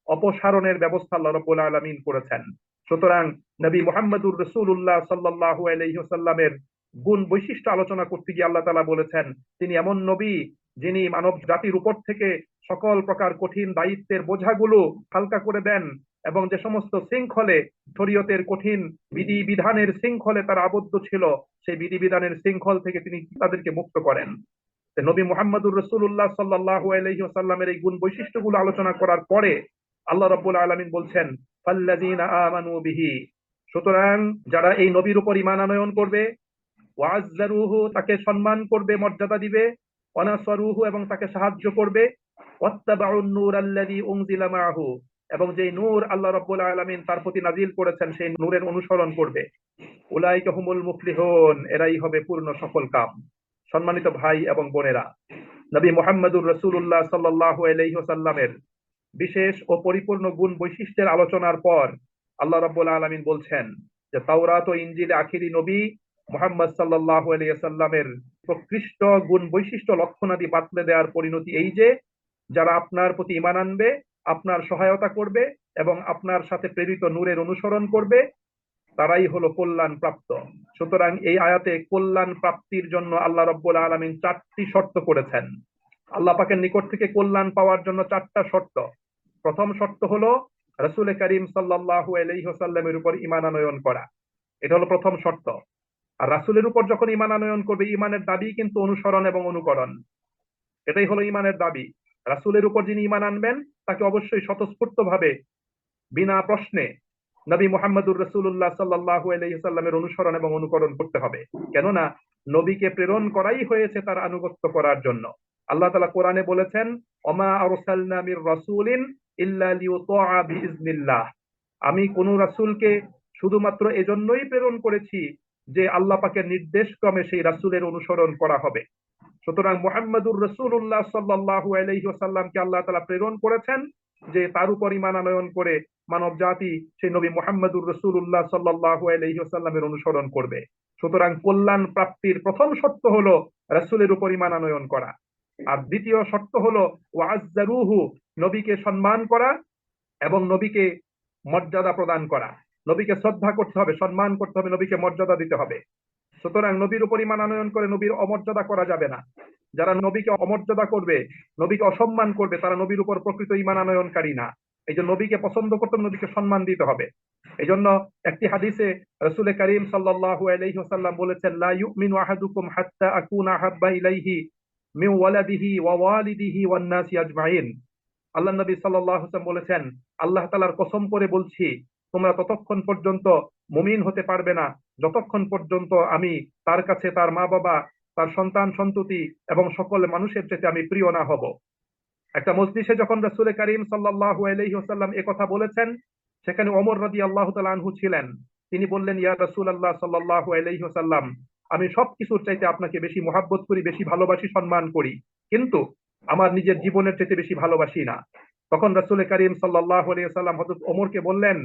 অপসারণের ব্যবস্থা আল্লাহ রাব্বুল আলামিন করেছেন। সুতরাং নবী মুহাম্মদুর রাসূলুল্লাহ সাল্লাল্লাহু আলাইহি ওয়াসাল্লামের গুণ বৈশিষ্ট্য আলোচনা করতে গিয়ে আল্লাহ তাআলা বলেছেন, তিনি এমন নবী যিনি মানব জাতির উপর থেকে সকল প্রকার কঠিন দায়িত্বের বোঝাগুলো হালকা করে দেন এবং যে সমস্ত শৃঙ্খলে শরীয়তের কঠিন বিধি বিধানের শৃঙ্খলে তারা আবদ্ধ ছিল সেই বিধিবিধানের শৃঙ্খল থেকে তিনি তাদেরকে মুক্ত করেন। নবী মুহাম্মদুর রাসূলুল্লাহ সাল্লাল্লাহু আলাইহি ওয়াসাল্লামের এই গুণ বৈশিষ্ট্যগুলো আলোচনা করার পরে আল্লাহ রাব্বুল আলামিন বলছেন, ফাল্লাযীনা আমানু বিহি, সুতরাং যারা এই নবীর উপর ঈমান আনয়ন করবে, ওয়াজ্জারুহু, তাকে সম্মান করবে, মর্যাদা দিবে, ওয়ানাসারুহু, এবং তাকে সাহায্য করবে, ওয়াত্তাবাউন নূরাল্লাযী উনজিলা মাআহু, এবং যেই নূর আল্লাহ রাব্বুল আলামিন তার প্রতি নাজিল করেছেন সেই নূরের অনুসরণ করবে, উলাইকা হুমুল মুফলিহুন, এরাই হবে পূর্ণ সফলকাম। সম্মানিত ভাই এবং বোনেরা, নবী মুহাম্মদুর রাসূলুল্লাহ সাল্লাল্লাহু আলাইহি ওয়াসাল্লামের বিশেষ ও পরিপূর্ণ গুণ বৈশিষ্ট্যের আলোচনার পর আল্লাহ রাব্বুল আলামিন বলছেন যে তাওরাত ও ইনজিলে আখিরি নবী মুহাম্মদ সাল্লাল্লাহু আলাইহি ওয়াসাল্লামের প্রকৃষ্ট গুণ বৈশিষ্ট্য লক্ষণাদি বাতলে দেওয়ার পরিণতি এই যে, যারা আপনার প্রতি ঈমান আনবে, আপনার সহায়তা করবে এবং আপনার সাথে প্রেরিত নূরের অনুসরণ করবে, তারাই হলো কল্যাণ প্রাপ্ত। সুতরাং এই আয়াতে কল্যাণ প্রাপ্তির জন্য আল্লাহ রাব্বুল আলামিন 4টি শর্ত করেছেন। আল্লাহ পাকের নিকট থেকে কল্যাণ পাওয়ার জন্য 4টা শর্ত। প্রথম শর্ত হলো রাসূল করিম সাল্লাল্লাহু আলাইহি ওয়াসাল্লামের উপর ঈমান আনয়ন করা, এটা হলো প্রথম শর্ত। আর রাসূলের উপর যখন ঈমান আনয়ন করবে, ঈমানের দাবি কিন্তু অনুসরণ এবং অনুকরণ, এটাই হলো ঈমানের দাবি। রাসূলের উপর যিনি ঈমান আনবেন তাকে অবশ্যই স্বতঃস্ফূর্ত ভাবে বিনা প্রশ্নে নবী মুহাম্মদুর রাসূলুল্লাহ সাল্লাল্লাহু আলাইহি ওয়াসাল্লামের অনুসরণ এবং অনুকরণ করতে হবে। কেননা নবীকে প্রেরণ করাই হয়েছে তার আনুগত্য করার জন্য। আল্লাহ তাআলা কোরআনে বলেছেন, ওমা আরসালনা মির রাসূলিন ইল্লা লিইউতাআ বিইজনিল্লাহ, আমি কোন রাসূলকে শুধুমাত্র এজন্যই প্রেরণ করেছি যে আল্লাহ পাকের নির্দেশ ক্রমে সেই রাসূলের অনুসরণ করা হবে। সুতরাং মুহাম্মদুর রাসূলুল্লাহ সাল্লাল্লাহু আলাইহি ওয়াসাল্লামকে আল্লাহ তাআলা প্রেরণ করেছেন যে তার উপর ঈমান আনয়ন করে মানব জাতি সেই নবী মুহাম্মদুর রাসূলুল্লাহ সাল্লাল্লাহু আলাইহি ওয়াসাল্লামের অনুসরণ করবে। সুতরাং কল্যাণ প্রাপ্তির প্রথম শর্ত হলো রাসূলের উপর ঈমান আনয়ন করা। আর দ্বিতীয় শর্ত হলো ওয়াজ্জারুহু, নবীকে সম্মান করা এবং নবীকে মর্যাদা প্রদান করা। নবীকে শ্রদ্ধা করতে হবে, সম্মান করতে হবে, নবীকে মর্যাদা দিতে হবে। সুতরাং নবীর উপর ঈমান আনয়ন করে নবীর অমর্যাদা করা যাবে না। যারা নবীকে অমর্যাদা করবে, নবীকে অসম্মান করবে, তারা নবীর উপর প্রকৃত ঈমান আনয়নকারী না। এই যে নবীকে পছন্দ করতে, নবীকে সম্মান দিতে হবে। এই জন্য একটি হাদিসে রাসূল করিম সাল্লাল্লাহু আলাইহি ওয়াসাল্লাম বলেছেন, লা ইউমিনু আহাদুকুম হাত্তা আকুনা আহাব্বা ইলাইহি মিন ওয়ালাদিহি ওয়া ওয়ালিদিহি ওয়ান নাসি আজমাইন। আল্লাহ নবী সাল্লাল্লাহু আলাইহি ওয়াসাল্লাম বলেছেন, আল্লাহ তাআলার কসম করে বলছি, তোমরা ততক্ষণ পর্যন্ত মুমিন হতে পারবে না যতক্ষণ পর্যন্ত আমি তার কাছে তার মা বাবা, তার সন্তান সন্ততি এবং সকল মানুষের চেয়ে আমি প্রিয় না হব। একটা মজলিসে যখন রাসূল করিম সাল্লাল্লাহু আলাইহি ওয়াসাল্লাম এ কথা বলেছেন, সেখানে ওমর রাদিয়াল্লাহু তাআলা আনহু ছিলেন। তিনি বললেন, ইয়া রাসূলুল্লাহ সাল্লাল্লাহু আলাইহি ওয়াসাল্লাম, আমি সবকিছুর চাইতে আপনাকে বেশি মহাব্বত করি, বেশি ভালোবাসি, সম্মান করি, কিন্তু আমার নিজের জীবনের চাইতে বেশি ভালোবাসি না। তখন রাসূল করিম সাল্লাল্লাহু আলাইহি ওয়াসাল্লাম হযরত ওমরকে বললেন,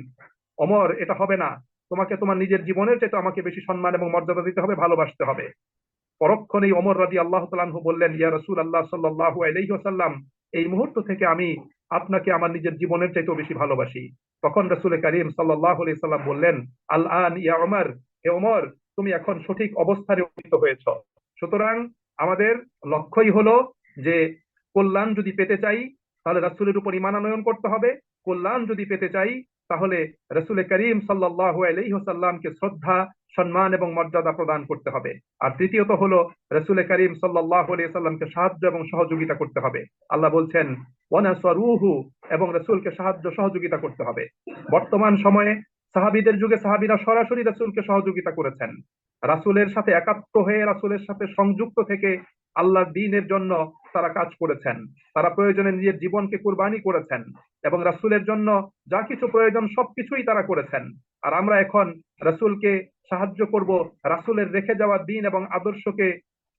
ওমর, এটা হবে না, তোমাকে তোমার নিজের জীবনের চাইতে আমাকে বেশি সম্মান এবং মর্যাদা দিতে হবে, ভালোবাসতে হবে। পরক্ষণেই ওমর রাদিয়াল্লাহু তাআলা আনহু বললেন, ইয়া রাসূলুল্লাহ সাল্লাল্লাহু আলাইহি ওয়াসাল্লাম, এই মুহূর্ত থেকে আমি আপনাকে আমার নিজের জীবনের চাইতেও বেশি ভালোবাসি। তখন রাসূল করিম সাল্লাল্লাহু আলাইহি সাল্লাম বললেন, আল আন ইয়া ওমর, হে ওমর, তুমি এখন সঠিক অবস্থানে উপনীত হয়েছ। সুতরাং আমাদের লক্ষ্যই হলো যে কল্যাণ যদি পেতে চাই তাহলে রাসূলের উপর ঈমান আনয়ন করতে হবে, কল্যাণ যদি পেতে চাই তাহলে রাসূল করিম সাল্লাল্লাহু আলাইহি ওয়াসাল্লামকে শ্রদ্ধা, সম্মান এবং মর্যাদা প্রদান করতে হবে। আর তৃতীয়ত হলো রাসূল করিম সাল্লাল্লাহু আলাইহি ওয়াসাল্লামকে সাহায্য এবং সহযোগিতা করতে হবে। আল্লাহ বলছেন, ওয়ানাসরুহু, এবং রাসূলকে সাহায্য সহযোগিতা করতে হবে। বর্তমান সময়ে সাহাবীদের যুগে সাহাবীরা সরাসরি রাসূলকে সহযোগিতা করেছেন, রাসূলের সাথে একাত্ম হয়ে রাসূলের সাথে সংযুক্ত থেকে আল্লাহর দ্বীনের জন্য তারা কাজ করেছেন। তারা প্রয়োজনে নিজের জীবনকে কুরবানি করেছেন এবং রাসূলের জন্য যা কিছু প্রয়োজন সবকিছুই তারা করেছেন। আর আমরা এখন রাসূলকে সাহায্য করব রাসূলের রেখে যাওয়া দ্বীন এবং আদর্শকে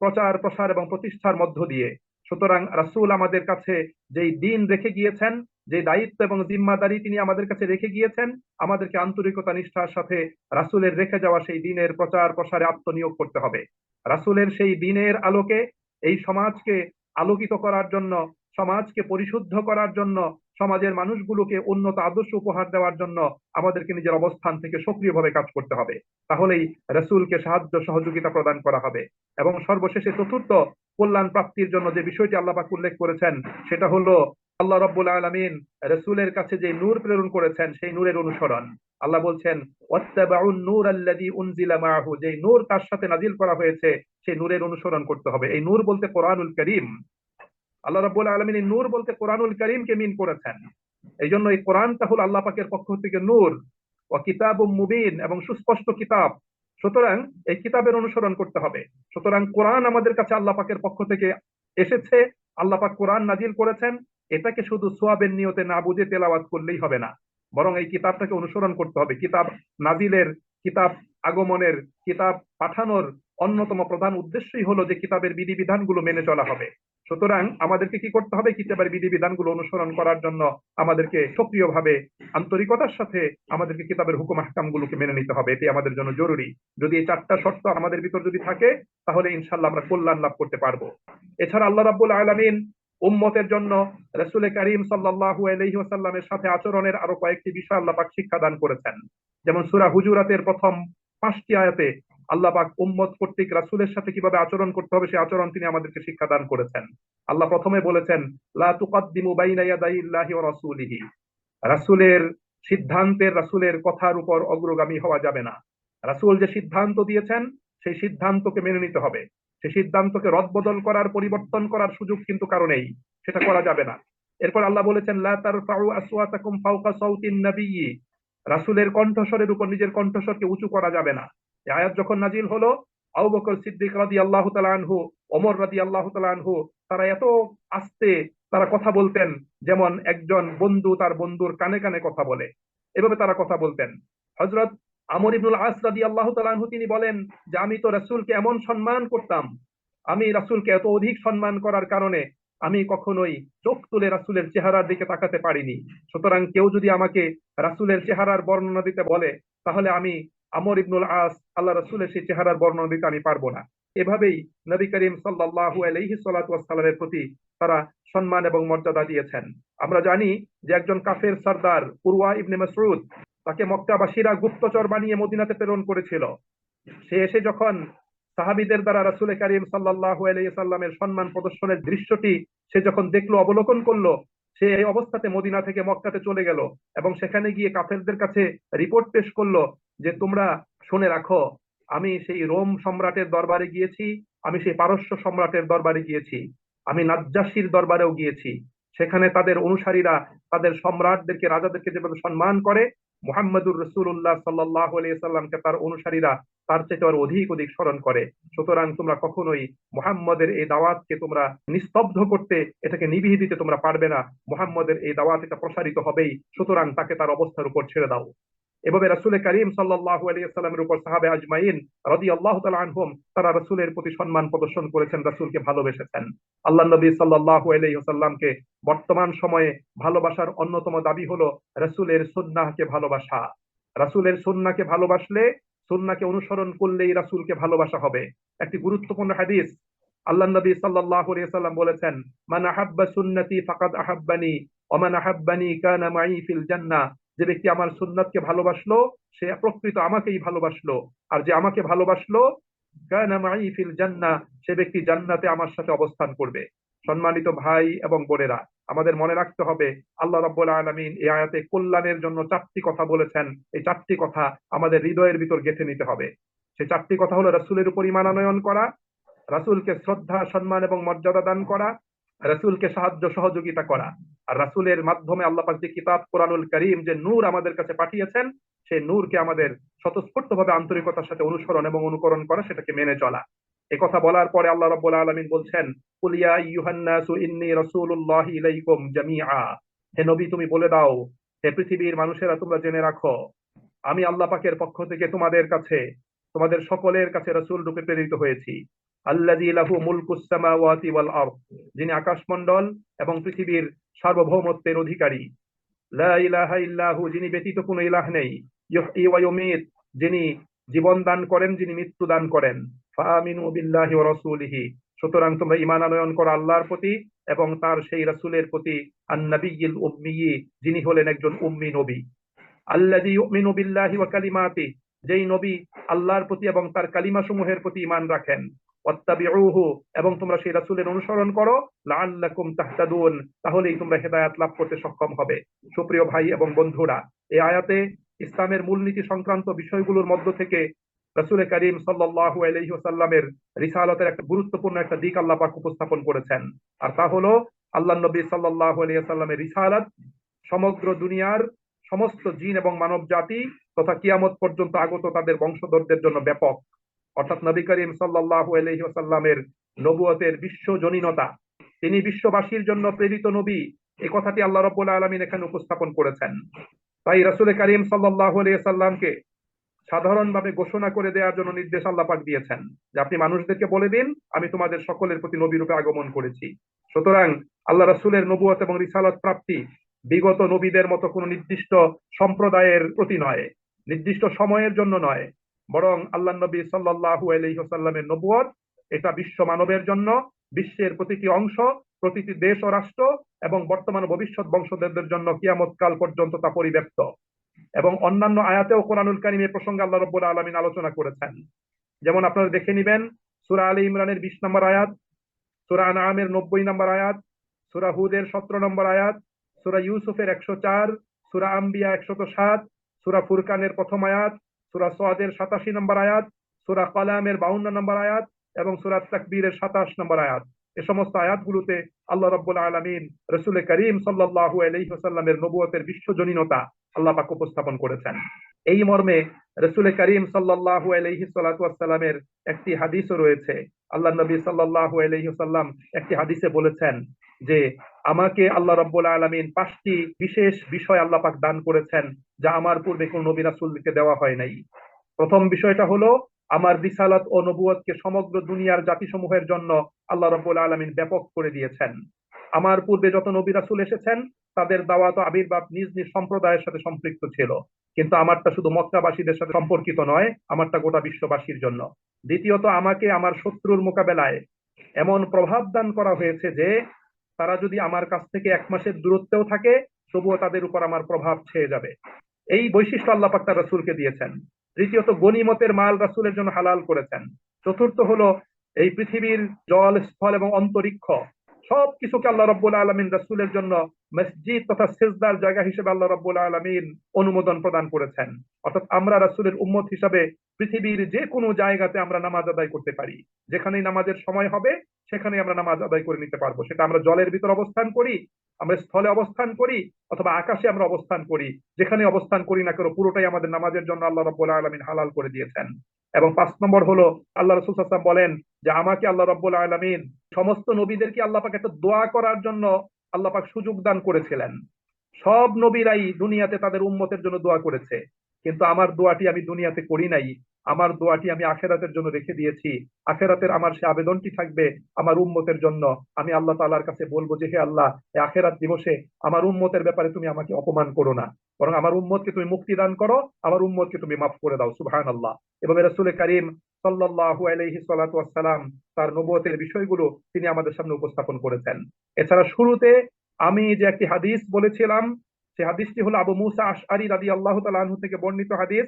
প্রচার, প্রসার এবং প্রতিষ্ঠার মধ্য দিয়ে। সুতরাং রাসূল আমাদের কাছে যেই দ্বীন রেখে গিয়েছেন, যে দায়িত্ব এবং জিম্মাদারি তিনি আমাদের কাছে রেখে গিয়েছেন, আমাদেরকে আন্তরিকতা নিষ্ঠার সাথে রাসূলের রেখে যাওয়া সেই দ্বীনের প্রচার প্রসারে আত্মনিয়োগ করতে হবে। রাসূলের সেই দ্বীনের আলোকে এই সমাজকে আলোকিত করার জন্য, সমাজকে পরিশুদ্ধ করার জন্য, সমাজের মানুষগুলোকে উন্নত আদর্শ উপহার দেওয়ার জন্য আমাদেরকে নিজের অবস্থান থেকে সক্রিয়ভাবে কাজ করতে হবে। তাহলেই রাসূলকে সাহায্য সহযোগিতা প্রদান করা হবে। এবং সর্বশেষে চতুর্থ কল্যাণ প্রাপ্তির জন্য যে বিষয়টি আল্লাহ পাক উল্লেখ করেছেন, সেটা হলো আল্লাহ রাব্বুল আলামিন রাসূলের কাছে যে নূর প্রেরণ করেছেন সেই নূরের অনুসরণ। আল্লাহ বলছেন, ওয়াত্তাবাউন নূর আল্লাযী উনজিলা মাআহু, যে নূর তার সাথে নাজিল করা হয়েছে সেই নূরের অনুসরণ করতে হবে। এই নূর বলতে কোরআনুল কারীম। আল্লাহ রাব্বুল আলামিন এই নূর বলতে কোরআনুল কারীমকে মিন করেছেন। এই জন্য এই কোরআনটা হলো আল্লাহ পাকের পক্ষ থেকে নূর, ওয়া কিতাবুম মুবিন, এবং সুস্পষ্ট কিতাব। সুতরাং এই কিতাবের অনুসরণ করতে হবে। সুতরাং কোরআন আমাদের কাছে আল্লাহ পাকের পক্ষ থেকে এসেছে, আল্লাহ পাক কোরআন নাজিল করেছেন। এটাকে শুধু সোয়াবের নিয়তে না বুঝে তেলাওয়াত করলেই হবে না, বরং এই কিতাবটাকে অনুসরণ করতে হবে। কিতাব নাজিলের, কিতাব আগমনের, কিতাব পাঠানোর অন্যতম প্রধান উদ্দেশ্যই হলো যে কিতাবের বিধিবিধানগুলো মেনে চলা হবে। সুতরাং আমাদেরকে কি করতে হবে? কিতাবের বিধিবিধানগুলো অনুসরণ করার জন্য আমাদেরকে সক্রিয়ভাবে, আন্তরিকতার সাথে আমাদেরকে কিতাবের হুকুম আহকামগুলোকে মেনে নিতে হবে। এটি আমাদের জন্য জরুরি। যদি এই চারটা শর্ত আমাদের ভিতর যদি থাকে, তাহলে ইনশাআল্লাহ আমরা কল্যাণ লাভ করতে পারবো। এছাড়া আল্লাহ রাব্বুল আলামিন উম্মতের জন্য রাসূল করিম সাল্লাল্লাহু আলাইহি ওয়াসাল্লামের সাথে আচরণের আরো কয়েকটি বিষয় আল্লাহ পাক শিক্ষা দান করেছেন। যেমন সূরা হুজুরাতের প্রথম 5টি আয়াতে আল্লাহ পাক উম্মত কর্তৃক রাসূলের সাথে কিভাবে আচরণ করতে হবে সেই আচরণ তিনি আমাদেরকে শিক্ষা দান করেছেন। আল্লাহ প্রথমে বলেছেন, লা তুকাদ্দিমু বাইনা ইয়াদাইল্লাহি ওয়া রাসূলিহি, রাসূলের সিদ্ধান্তের, রাসূলের কথার উপর অগ্রগামী হওয়া যাবে না। রাসূল যে সিদ্ধান্ত দিয়েছেন সেই সিদ্ধান্তকে মেনে নিতে হবে। সেই সিদ্ধান্তকে রদবদল করার, পরিবর্তন করার সুযোগ কিন্তু কারো নেই, সেটা করা যাবে না। এরপর আল্লাহ বলেছেন, লা তারফাউ আসওয়াতাকুম ফাওকা সাউতিন নাবিয়্যি, রাসূলের কণ্ঠস্বরের উপর নিজের কণ্ঠস্বরকে উঁচু করা যাবে না। এই আয়াত যখন নাজিল হলো, আবু বকর সিদ্দিক রাদিয়াল্লাহু তাআলা আনহু, ওমর রাদিয়াল্লাহু তাআলা আনহু, তারা এত আস্তে তারা কথা বলতেন যেমন একজন বন্ধু তার বন্ধুর কানে কানে কথা বলে, এভাবে তারা কথা বলতেন। হযরত আমর ইবনুল আস রাদিয়াল্লাহু তাআলা আনহু তিনি বলেন যে আমি তো রাসূলকে এমন সম্মান করতাম, আমি রাসূলকে এত অধিক সম্মান করার কারণে আমি কখনোই চোখ তুলে রাসূলের চেহারার দিকে তাকাতে পারিনি। সুতরাং কেউ যদি আমাকে রাসূলের চেহারার বর্ণনা দিতে বলে, তাহলে আমি আমর ইবনুল আস আল্লাহ রাসূলের সেই চেহারার বর্ণনা দিতে আমি পারবো না। এভাবেই নবী করিম সাল্লাল্লাহু আলাইহি ওয়াসাল্লামের প্রতি তারা সম্মান এবং মর্যাদা দিয়েছেন। আমরা জানি যে একজন কাফের সর্দার উরওয়া ইবনে মাসউদ, তাকে মক্কাবাসীরা গুপ্তচর বানিয়ে মদিনাতে প্রেরণ করেছিল। সে এসে যখন সাহাবীদের দ্বারা রাসূল করিম সাল্লাল্লাহু আলাইহি ওয়াসাল্লামের সম্মান প্রদর্শনের দৃশ্যটি সে যখন দেখলো, অবলোকন করলো, সে এই অবস্থাতে মদিনা থেকে মক্কাতে চলে গেল এবং সেখানে গিয়ে কাফেরদের কাছে রিপোর্ট পেশ করলো যে তোমরা শুনে রাখো, আমি সেই রোম সম্রাটের দরবারে গিয়েছি, আমি সেই পারস্য সম্রাটের দরবারে গিয়েছি, আমি নাজ্জাশীর দরবারেও গিয়েছি। সেখানে তাদের অনুসারীরা তাদের সম্রাটদেরকে, রাজাদেরকে যেভাবে সম্মান করে, মুহাম্মদুর রাসূলুল্লাহ সাল্লাল্লাহু আলাইহি সাল্লামকে তার অনুসারীরা তার চাইতে আরো অধিক অধিক স্মরণ করে। সুতরাং তোমরা কখনোই মুহাম্মদের এই দাওয়াতকে তোমরা নিস্তব্ধ করতে, এটাকে নিভিয়ে দিতে তোমরা পারবে না। মুহাম্মদের এই দাওয়াত এটা প্রসারিত হবেই, সুতরাং তাকে তার অবস্থার উপর ছেড়ে দাও। এভাবে রাসূল করিম সাল্লাল্লাহু আলাইহি ওয়াসাল্লামের উপর সাহাবে আজমাইন রাদিয়াল্লাহু তাআলা আনহুম তারা রাসূলের প্রতি সম্মান প্রদর্শন করেছেন, রাসূলকে ভালোবেসেছেন। আল্লাহ নবী সাল্লাল্লাহু আলাইহি ওয়াসাল্লামকে বর্তমান সময়ে ভালোবাসার অন্যতম দাবি হলো রাসূলের সুন্নাহকে ভালোবাসা। রাসূলের সুন্নাহকে ভালোবাসলে, সুন্নাহকে অনুসরণ করলেই রাসূলকে ভালোবাসা হবে। একটি গুরুত্বপূর্ণ হাদিস, আল্লাহ নবী সাল্লাল্লাহু আলাইহি ওয়াসাল্লাম বলেছেন, মান আহাব্বা সুন্নতি ফাকাদ আহাব্বানি ওয়া মান আহাব্বানি কানা মাই ফিল জান্নাহ। যে ব্যক্তি আমার সুন্নাতকে ভালোবাসলো সে প্রকৃত আমাকেই ভালোবাসলো, আর যে আমাকে ভালোবাসলো কানা মাই ফিল জান্নাহ, সে ব্যক্তি জান্নাতে আমার সাথে অবস্থান করবে। সম্মানিত ভাই এবং বোনেরা, আমাদের মনে রাখতে হবে আল্লাহ রাব্বুল আলামিন এই আয়াতে কল্যাণের জন্য চারটি কথা বলেছেন। এই চারটি কথা আমাদের হৃদয়ের ভিতর গেঁথে নিতে হবে। সেই চারটি কথা হলো রাসূলের উপর ঈমান আনয়ন করা, রাসূলকে শ্রদ্ধা সম্মান এবং মর্যাদা দান করা, রাসূলকে সাহায্য সহযোগিতা করা, আর রাসূলের মাধ্যমে আল্লাহ পাক যে কিতাব কোরআনুল কারীম, যে নূর আমাদের কাছে পাঠিয়েছেন, সেই নূরকে আমাদের স্বতঃস্ফূর্তভাবে আন্তরিকতার সাথে অনুসরণ এবং অনুকরণ করা, সেটাকে মেনে চলা। এই কথা বলার পরে আল্লাহ রাব্বুল আলামিন বলছেন, কুল ইয়া আইয়ুহান নাসু ইন্নী রাসূলুল্লাহি ইলাইকুম জামিআ। হে নবী তুমি বলে দাও, হে পৃথিবীর মানুষেরা তোমরা জেনে রাখো, আমি আল্লাহ পাকের পক্ষ থেকে তোমাদের কাছে, তোমাদের সকলের কাছে রাসূল রূপে প্রেরিত হয়েছি। আল্লাযী লাহু মুলকুস সামাওয়াতি ওয়াল আরদ, যিনি আকাশমণ্ডল এবং পৃথিবীর সার্বভৌমত্বের অধিকারী। লা ইলাহা ইল্লাহু, যিনি ব্যতীত কোনো ইলাহ নেই। ইউহয়ী ওয়া ইউমীত, যিনি জীবন দান করেন, যিনি মৃত্যু দান করেন। ফাআমিনু বিল্লাহি ওয়া রাসূলিহি, সুতরাং তোমরা ঈমান আনয়ন করো আল্লাহর প্রতি এবং তার সেই রাসূলের প্রতি। আন-নাবিয়্যিল উম্মিয়্যি, যিনি হলেন একজন উম্মি নবী। আল্লাযী ইউমিনু বিল্লাহি ওয়া কালিমাতি, যেই নবী আল্লাহর প্রতি এবং তার কালিমা সমূহের প্রতি ঈমান রাখেন। ওয়াত্তাবিউহু, এবং তোমরা সেই রাসূলের অনুসরণ করো। লাআল্লাকুম তাহতাদুন, তাহলেই তোমরা হেদায়েত লাভ করতে সক্ষম হবে। সুপ্রিয় ভাই এবং বন্ধুরা, এই আয়াতে ইসলামের মূলনীতি সংক্রান্ত বিষয়গুলোর মধ্য থেকে রাসূল করিম সাল্লাল্লাহু আলাইহি ওয়াসাল্লামের রিসালাতের একটা গুরুত্বপূর্ণ একটা দিক আল্লাহ পাক উপস্থাপন করেছেন, আর তা হলো আল্লাহ নবী সাল্লাল্লাহু আলাইহি ওয়াসাল্লামের রিসালাত সমগ্র দুনিয়ার সমস্ত জিন এবং মানব জাতি তথা কিয়ামত পর্যন্ত আগত তাদের বংশধরদের জন্য ব্যাপক। অর্থাৎ নবী করিম সাল্লাল্লাহু আলাইহি ওয়াসাল্লামের নবুয়তের বিশ্বজনীনতা, তিনি বিশ্ববাসীর জন্য প্রেরিত নবী, এই কথাটি আল্লাহ রাব্বুল আলামিন এখানে উপস্থাপন করেছেন। তাই রাসূল করিম সাল্লাল্লাহু আলাইহি ওয়াসাল্লামকে সাধারণভাবে ঘোষণা করে দেওয়ার জন্য নির্দেশ আল্লাহ পাক দিয়েছেন যে আপনি মানুষদেরকে বলে দিন আমি তোমাদের সকলের প্রতি নবী রূপে আগমন করেছি। সুতরাং আল্লাহ রাসূলের নবুয়ত এবং রিসালাত প্রাপ্তি বিগত নবীদের মতো কোনো নির্দিষ্ট সম্প্রদায়ের প্রতি নয়, নির্দিষ্ট সময়ের জন্য নয়, বরং আল্লাহ নবী সাল্লাল্লাহু আলাইহি ওয়াসাল্লামের নবুয়ত এটা বিশ্ব মানবের জন্য, বিশ্বের প্রতিটি অংশ, প্রতিটি দেশ ও রাষ্ট্র এবং বর্তমান ভবিষ্যৎ বংশধরদের জন্য কিয়ামত কাল পর্যন্ত তা পরিব্যাপ্ত। এবং অন্যান্য আয়াতেও কোরআনুল কারীম এই প্রসঙ্গে আল্লাহ রাব্বুল আলামিন আলোচনা করেছেন। যেমন আপনারা দেখে নিবেন সূরা আলী ইমরানের 20 নম্বর আয়াত, সূরা আনআমের 90 নম্বর আয়াত, সূরা হুদের 17 নম্বর আয়াত, সূরা ইউসুফের 104, সূরা আম্বিয়া 107, সূরা ফুরকানের প্রথম আয়াত, সূরা সাদের 87 নম্বর আয়াত, সূরা কালামের 52 নম্বর আয়াত এবং সূরা তাকবীরের 27 নম্বর আয়াত। এই সমস্ত আয়াতগুলোতে আল্লাহ রাব্বুল আলামিন রাসূল করিম সাল্লাল্লাহু আলাইহি ওয়াসাল্লামের নবুয়তের বিশ্বজনীনতা আল্লাহ পাক উপস্থাপন করেছেন। এই মর্মে রাসূল করিম সাল্লাল্লাহু আলাইহি ওয়াসাল্লামের একটি হাদিসও রয়েছে। আল্লাহ নবী সাল্লাল্লাহু আলাইহি ওয়াসাল্লাম একটি হাদিসে বলেছেন যে আমাকে আল্লাহ রাব্বুল আলামিন 5টি বিশেষ বিষয় আল্লাহ পাক দান করেছেন যা আমার পূর্বে কোন নবী রাসূলকে দেওয়া হয় নাই। প্রথম বিষয়টা হলো আমার রিসালাত ও নবুয়তকে সমগ্র দুনিয়ার জাতিসমূহের জন্য আল্লাহ রাব্বুল আলামিন ব্যাপক করে দিয়েছেন। আমার পূর্বে যত নবী রাসূল এসেছেন তাদের দাওয়াত ও আবির্ভাব নিজ নিজ সম্প্রদায়ের সাথে সম্পৃক্ত ছিল, কিন্তু আমারটা শুধু মক্কাবাসীদের সাথে সম্পর্কিত নয়, আমারটা গোটা বিশ্ববাসীর জন্য। দ্বিতীয়ত, আমাকে আমার শত্রুর মোকাবেলায় এমন প্রভাব দান করা হয়েছে যে তারা যদি আমার কাছ থেকে 1 মাসের দূরত্বেও থাকে তবুও তাদের উপর আমার প্রভাব ছেয়ে যাবে। এই বৈশিষ্ট্য আল্লাহ পাক তার রাসূলকে দিয়েছেন। তৃতীয়ত, গনিমতের মাল রাসূলের জন্য হালাল করেছেন। চতুর্থ হলো এই পৃথিবীর জল, স্থল এবং অন্তরিক্ষ সবকিছুকে আল্লাহ রাব্বুল আলামিন রাসূলের জন্য মসজিদ তথা সিজদার জায়গা হিসেবে আল্লাহ রাব্বুল আলামিন অনুমোদন প্রদান করেছেন। অর্থাৎ আমরা রাসূলের উম্মত হিসাবে পৃথিবীর যে কোনো জায়গাতে আমরা নামাজ আদায় করতে পারি। যেখানেই নামাজের সময় হবে সেখানে আমরা নামাজ আদায় করে নিতে পারবো। সেটা আমরা জলের ভিতর অবস্থান করি, আমরা স্থলে অবস্থান করি, অথবা আকাশে আমরা অবস্থান করি, যেখানে অবস্থান করি না কেন পুরোটাই আমাদের নামাজের জন্য আল্লাহ রাব্বুল আলামিন হালাল করে দিয়েছেন। এবং 5 নম্বর হলো আল্লাহ রাসূল সাল্লাল্লাহু আলাইহি ওয়াসাল্লাম বলেন যে আমাকে আল্লাহ রাব্বুল আলামিন সমস্ত নবীদেরকে আল্লাহ পাক একটা দোয়া করার জন্য আল্লাহ পাক সুযোগ দান করেছিলেন। সব নবীরাই দুনিয়াতে তাদের উম্মতের জন্য দোয়া করেছে, কিন্তু আমার দোয়াটি আমি দুনিয়াতে করি নাই। আমার দোয়াটি আমি আখেরাতের জন্য রেখে দিয়েছি। আখেরাতের আমার সে আবেদনটি থাকবে আমার উম্মতের জন্য। আমি আল্লাহ তাআলার কাছে বলবো যে হে আল্লাহ, এই আখেরাত দিবসে আমার উম্মতের ব্যাপারে তুমি আমাকে অপমান করো না, বরং আমার উম্মতকে তুমি মুক্তি দান করো, আমার উম্মতকে তুমি মাফ করে দাও। সুবহানাল্লাহ। এভাবে রাসূল করিম সাল্লাল্লাহু আলাইহি সাল্লাতু ওয়াসসালাম তার নবুয়তের বিষয়গুলো তিনি আমাদের সামনে উপস্থাপন করেছেন। এছাড়া শুরুতে আমি যে একটি হাদিস বলেছিলাম, সে হাদিসটি হলো আবু মুসা আশআরী রাদিয়াল্লাহু তাআলা আনহু থেকে বর্ণিত হাদিস,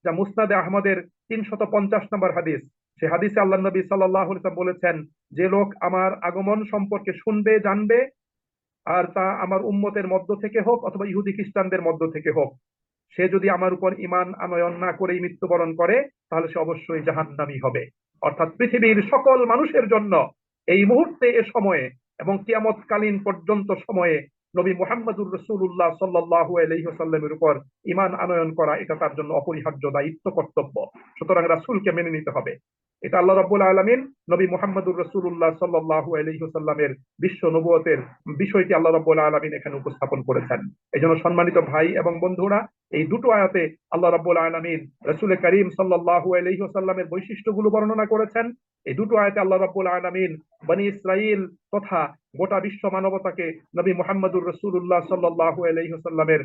যা মুসনাদে আহমদের 350 নম্বর হাদিস। সে হাদিসে আল্লাহ নবী সাল্লাল্লাহু আলাইহি ওয়াসাল্লাম বলেছেন, যে লোক আমার আগমন সম্পর্কে শুনবে জানবে, আর তা আমার উম্মতের মধ্য থেকে হোক অথবা ইহুদি খ্রিস্টানদের মধ্য থেকে হোক, সে যদি আমার উপর ঈমান আনয়ন না করেই মৃত্যুবরণ করে তাহলে সে অবশ্যই জাহান্নামী হবে। অর্থাৎ পৃথিবীর সকল মানুষের জন্য এই মুহূর্তে এ সময়ে এবং কিয়ামতকালীন পর্যন্ত সময়ে নবী মুহাম্মদুর রাসূলুল্লাহ সাল্লাল্লাহু আলাইহি ওয়াসাল্লামের উপর ঈমান আনয়ন করা এটা তার জন্য অপরিহার্য দায়িত্ব, কর্তব্য। সুতরাং রাসূলকে মেনে নিতে হবে। এটা আল্লাহ রাব্বুল আলামিন নবী মুহাম্মদুর রাসূলুল্লাহ সাল্লাল্লাহু আলাইহি ওয়াসাল্লামের বিশ্ব নবুয়তের বিষয়টি আল্লাহ রাব্বুল আলামিন এখানে উপস্থাপন করেছেন। এজন্য সম্মানিত ভাই এবং বন্ধুরা, এই দুটো আয়াতে আল্লাহ রাব্বুল আলামিন রাসূল করিম সাল্লাল্লাহু আলাইহি ওয়াসাল্লামের বৈশিষ্ট্যগুলো বর্ণনা করেছেন। এই দুটো আয়াতে আল্লাহ রাব্বুল আলামিন বনি ইসরাইল তথা গোটা বিশ্ব মানবতাকে নবী মুহাম্মদুর রাসূলুল্লাহ সাল্লাল্লাহু আলাইহি ওয়াসাল্লামের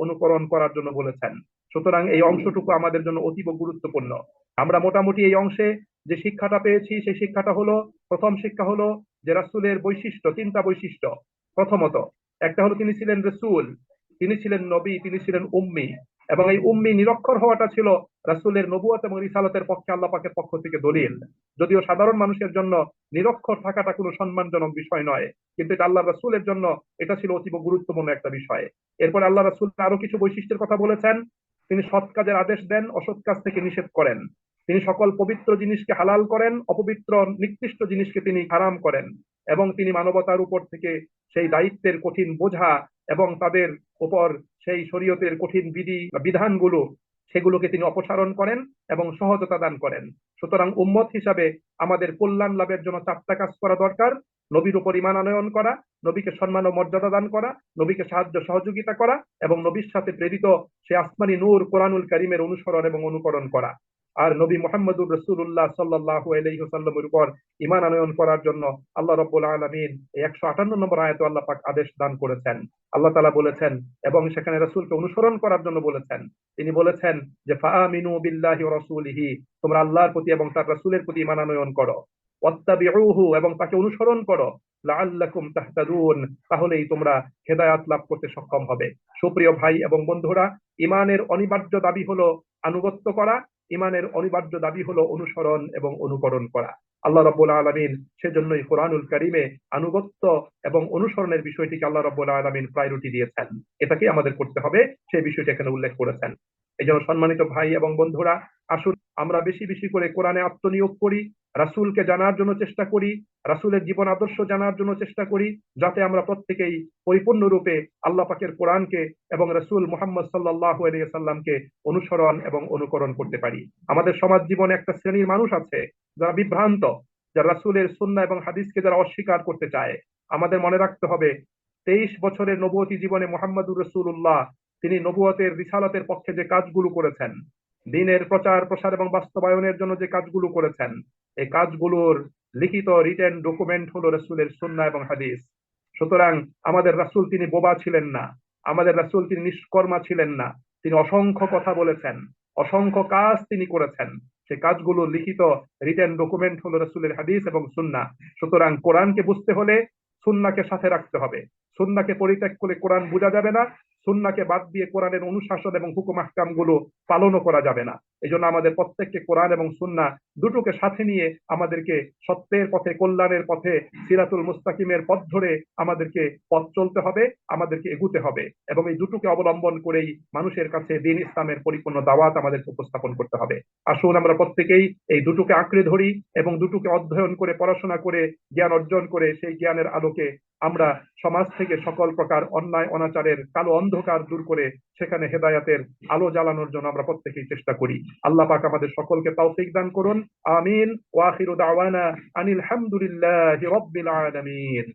অনুকরণ করার জন্য বলেছেন। সুতরাং এই অংশটুকু আমাদের জন্য অতীব গুরুত্বপূর্ণ। আমরা মোটামুটি এই অংশে যে শিক্ষাটা পেয়েছি সেই শিক্ষাটা হলো, প্রথম শিক্ষা হলো যে রাসূলের বৈশিষ্ট্য, তিনটা বৈশিষ্ট্য। প্রথমত, একটা হলো তিনি ছিলেন রাসূল, তিনি ছিলেন নবী, তিনি ছিলেন উম্মি। এবং এই উম্মি নিরক্ষর হওয়াটা ছিল রাসূলের নবুয়ত এবং রিসালাতের পক্ষে আল্লাহ পাকের পক্ষ থেকে দলিল। যদিও সাধারণ মানুষের জন্য নিরক্ষর থাকাটা কোনো সম্মানজনক বিষয় নয়, কিন্তু এটা আল্লাহ রাসূলের জন্য এটা ছিল অতীব গুরুত্বপূর্ণ একটা বিষয়। এরপর আল্লাহ রাসূল আরো কিছু বৈশিষ্ট্যের কথা বলেছেন। তিনি সৎ কাজের আদেশ দেন, অসৎ কাজ থেকে নিষেধ করেন। তিনি সকল পবিত্র জিনিসকে হালাল করেন, অপবিত্র নিকৃষ্ট জিনিসকে তিনি হারাম করেন। এবং তিনি মানবতার উপর থেকে সেই দায়িত্বের কঠিন বোঝা এবং তাদের উপর সেই শরীয়তের কঠিন বিধানগুলো সেগুলোকে তিনি অপসারণ করেন এবং সহজতা দান করেন। সুতরাং উম্মত হিসাবে আমাদের কল্যাণ লাভের জন্য চারটা কাজ করা দরকার: নবীর উপর ঈমান আনয়ন করা, নবীকে সম্মান ও মর্যাদা দান করা, নবীকে সাহায্য সহযোগিতা করা এবং নবীর সাথে প্রেরিত সে আসমানি নূর কোরআনুল কারীমের অনুসরণ এবং অনুকরণ করা। আর নবী মুহাম্মদুর রাসূলুল্লাহ সাল্লাল্লাহু আলাইহি ওয়াসাল্লামের উপর ঈমান আনয়ন করার জন্য আল্লাহ রাব্বুল আলামিন এই 158 নম্বর আয়াতে আল্লাহ পাক আদেশ দান করেছেন। আল্লাহ তাআলা বলেছেন এবং সেখানে রাসূলকে অনুসরণ করার জন্য বলেছেন। তিনি বলেছেন যে ফাআমিনু বিল্লাহি ওয়া রাসূলিহি, তোমরা আল্লাহর প্রতি এবং তার রাসূলের প্রতি ঈমান আনয়ন করো। ওয়াত্তাবিউহু, এবং তাকে অনুসরণ করো। লাআল্লাকুম তাহতাদুন, তাহলেই তোমরা হেদায়েত লাভ করতে সক্ষম হবে। সুপ্রিয় ভাই এবং বন্ধুরা, ঈমানের অনিবার্য দাবি হলো আনুগত্য করা, ঈমানের অনিবার্য দাবি হলো অনুসরণ এবং অনুকরণ করা। আল্লাহ রাব্বুল আলামিন সেজন্যই কোরআনুল কারীমে আনুগত্য এবং অনুসরণের বিষয়টিকে আল্লাহ রাব্বুল আলামিন প্রায়োরিটি দিয়েছেন। এটাকে আমাদের করতে হবে, সেই বিষয়টি এখানে উল্লেখ করেছেন। এই জন্য সম্মানিত ভাই এবং বন্ধুরা, আসুন আমরা বেশি বেশি করে কোরআনে আত্মনিয়োগ করি, রাসূলকে জানার জন্য চেষ্টা করি, রাসূলের জীবন আদর্শ জানার জন্য চেষ্টা করি, যাতে আমরা প্রত্যেকেই পরিপূর্ণরূপে আল্লাহ পাকের কোরআনকে এবং রাসূল মুহাম্মদ সাল্লাল্লাহু আলাইহি ওয়াসাল্লামকে অনুসরণ এবং অনুকরণ করতে পারি। আমাদের সমাজ জীবনে একটা শ্রেণীর মানুষ আছে যারা বিভ্রান্ত, যারা রাসূলের সুন্নাহ এবং হাদিসকে যারা অস্বীকার করতে চায়। আমাদের মনে রাখতে হবে, 23 বছরের নবুয়তি জীবনে মুহাম্মদুর রাসূলুল্লাহ তিনি নবুয়তের রিসালাতের পক্ষে যে কাজগুলো করেছেন, দ্বীনের প্রচার প্রসার এবং বাস্তবায়নের জন্য যে কাজগুলো করেছেন, এই কাজগুলোর লিখিত রিটেন ডকুমেন্ট হলো রাসূলের সুন্নাহ এবং হাদিস। সুতরাং আমাদের রাসূল তিনি বোবা ছিলেন না, আমাদের রাসূল তিনি নিষ্কর্মা ছিলেন না। তিনি অসংখ্য কথা বলেছেন, অসংখ্য কাজ তিনি করেছেন। সেই কাজগুলো লিখিত রিটেন ডকুমেন্ট হলো রাসূলের হাদিস এবং সুন্নাহ। সুতরাং কোরআনকে বুঝতে হলে সুন্নাহকে সাথে রাখতে হবে, সুন্নাহকে পরিত্যাগ করে কোরআন বোঝা যাবে না, সুন্নাহকে বাদ দিয়ে কোরআনের অনুশাসন এবং হুকুম আহকাম গুলো পালনও করা যাবে না। এই জন্য আমাদের প্রত্যেককে কোরআন এবং সুন্নাহ দুটোকে সাথে নিয়ে আমাদেরকে সত্যের পথে, কল্যাণের পথে, সিরাতুল মুস্তাকিমের পথ ধরে আমাদেরকে পথ চলতে হবে, আমাদেরকে এগুতে হবে, এবং এই দুটোকে অবলম্বন করেই মানুষের কাছে দ্বীন ইসলামের পরিপূর্ণ দাওয়াত আমাদেরকে উপস্থাপন করতে হবে। আসুন আমরা প্রত্যেকেই এই দুটোকে আঁকড়ে ধরি এবং দুটোকে অধ্যয়ন করে, পড়াশোনা করে, জ্ঞান অর্জন করে সেই জ্ঞানের আলোকে আমরা সমাজ থেকে সকল প্রকার অন্যায় অনাচারের কালো অন্ধকার দূর করে সেখানে হেদায়াতের আলো জ্বালানোর জন্য আমরা প্রত্যেকেই চেষ্টা করি। আল্লাহ পাক আমাদের সকলকে তৌফিক দান করুন। আমিন। ওয়া আখিরু দাওয়ানা আনিল হামদুলিল্লাহি রাব্বিল আলামিন।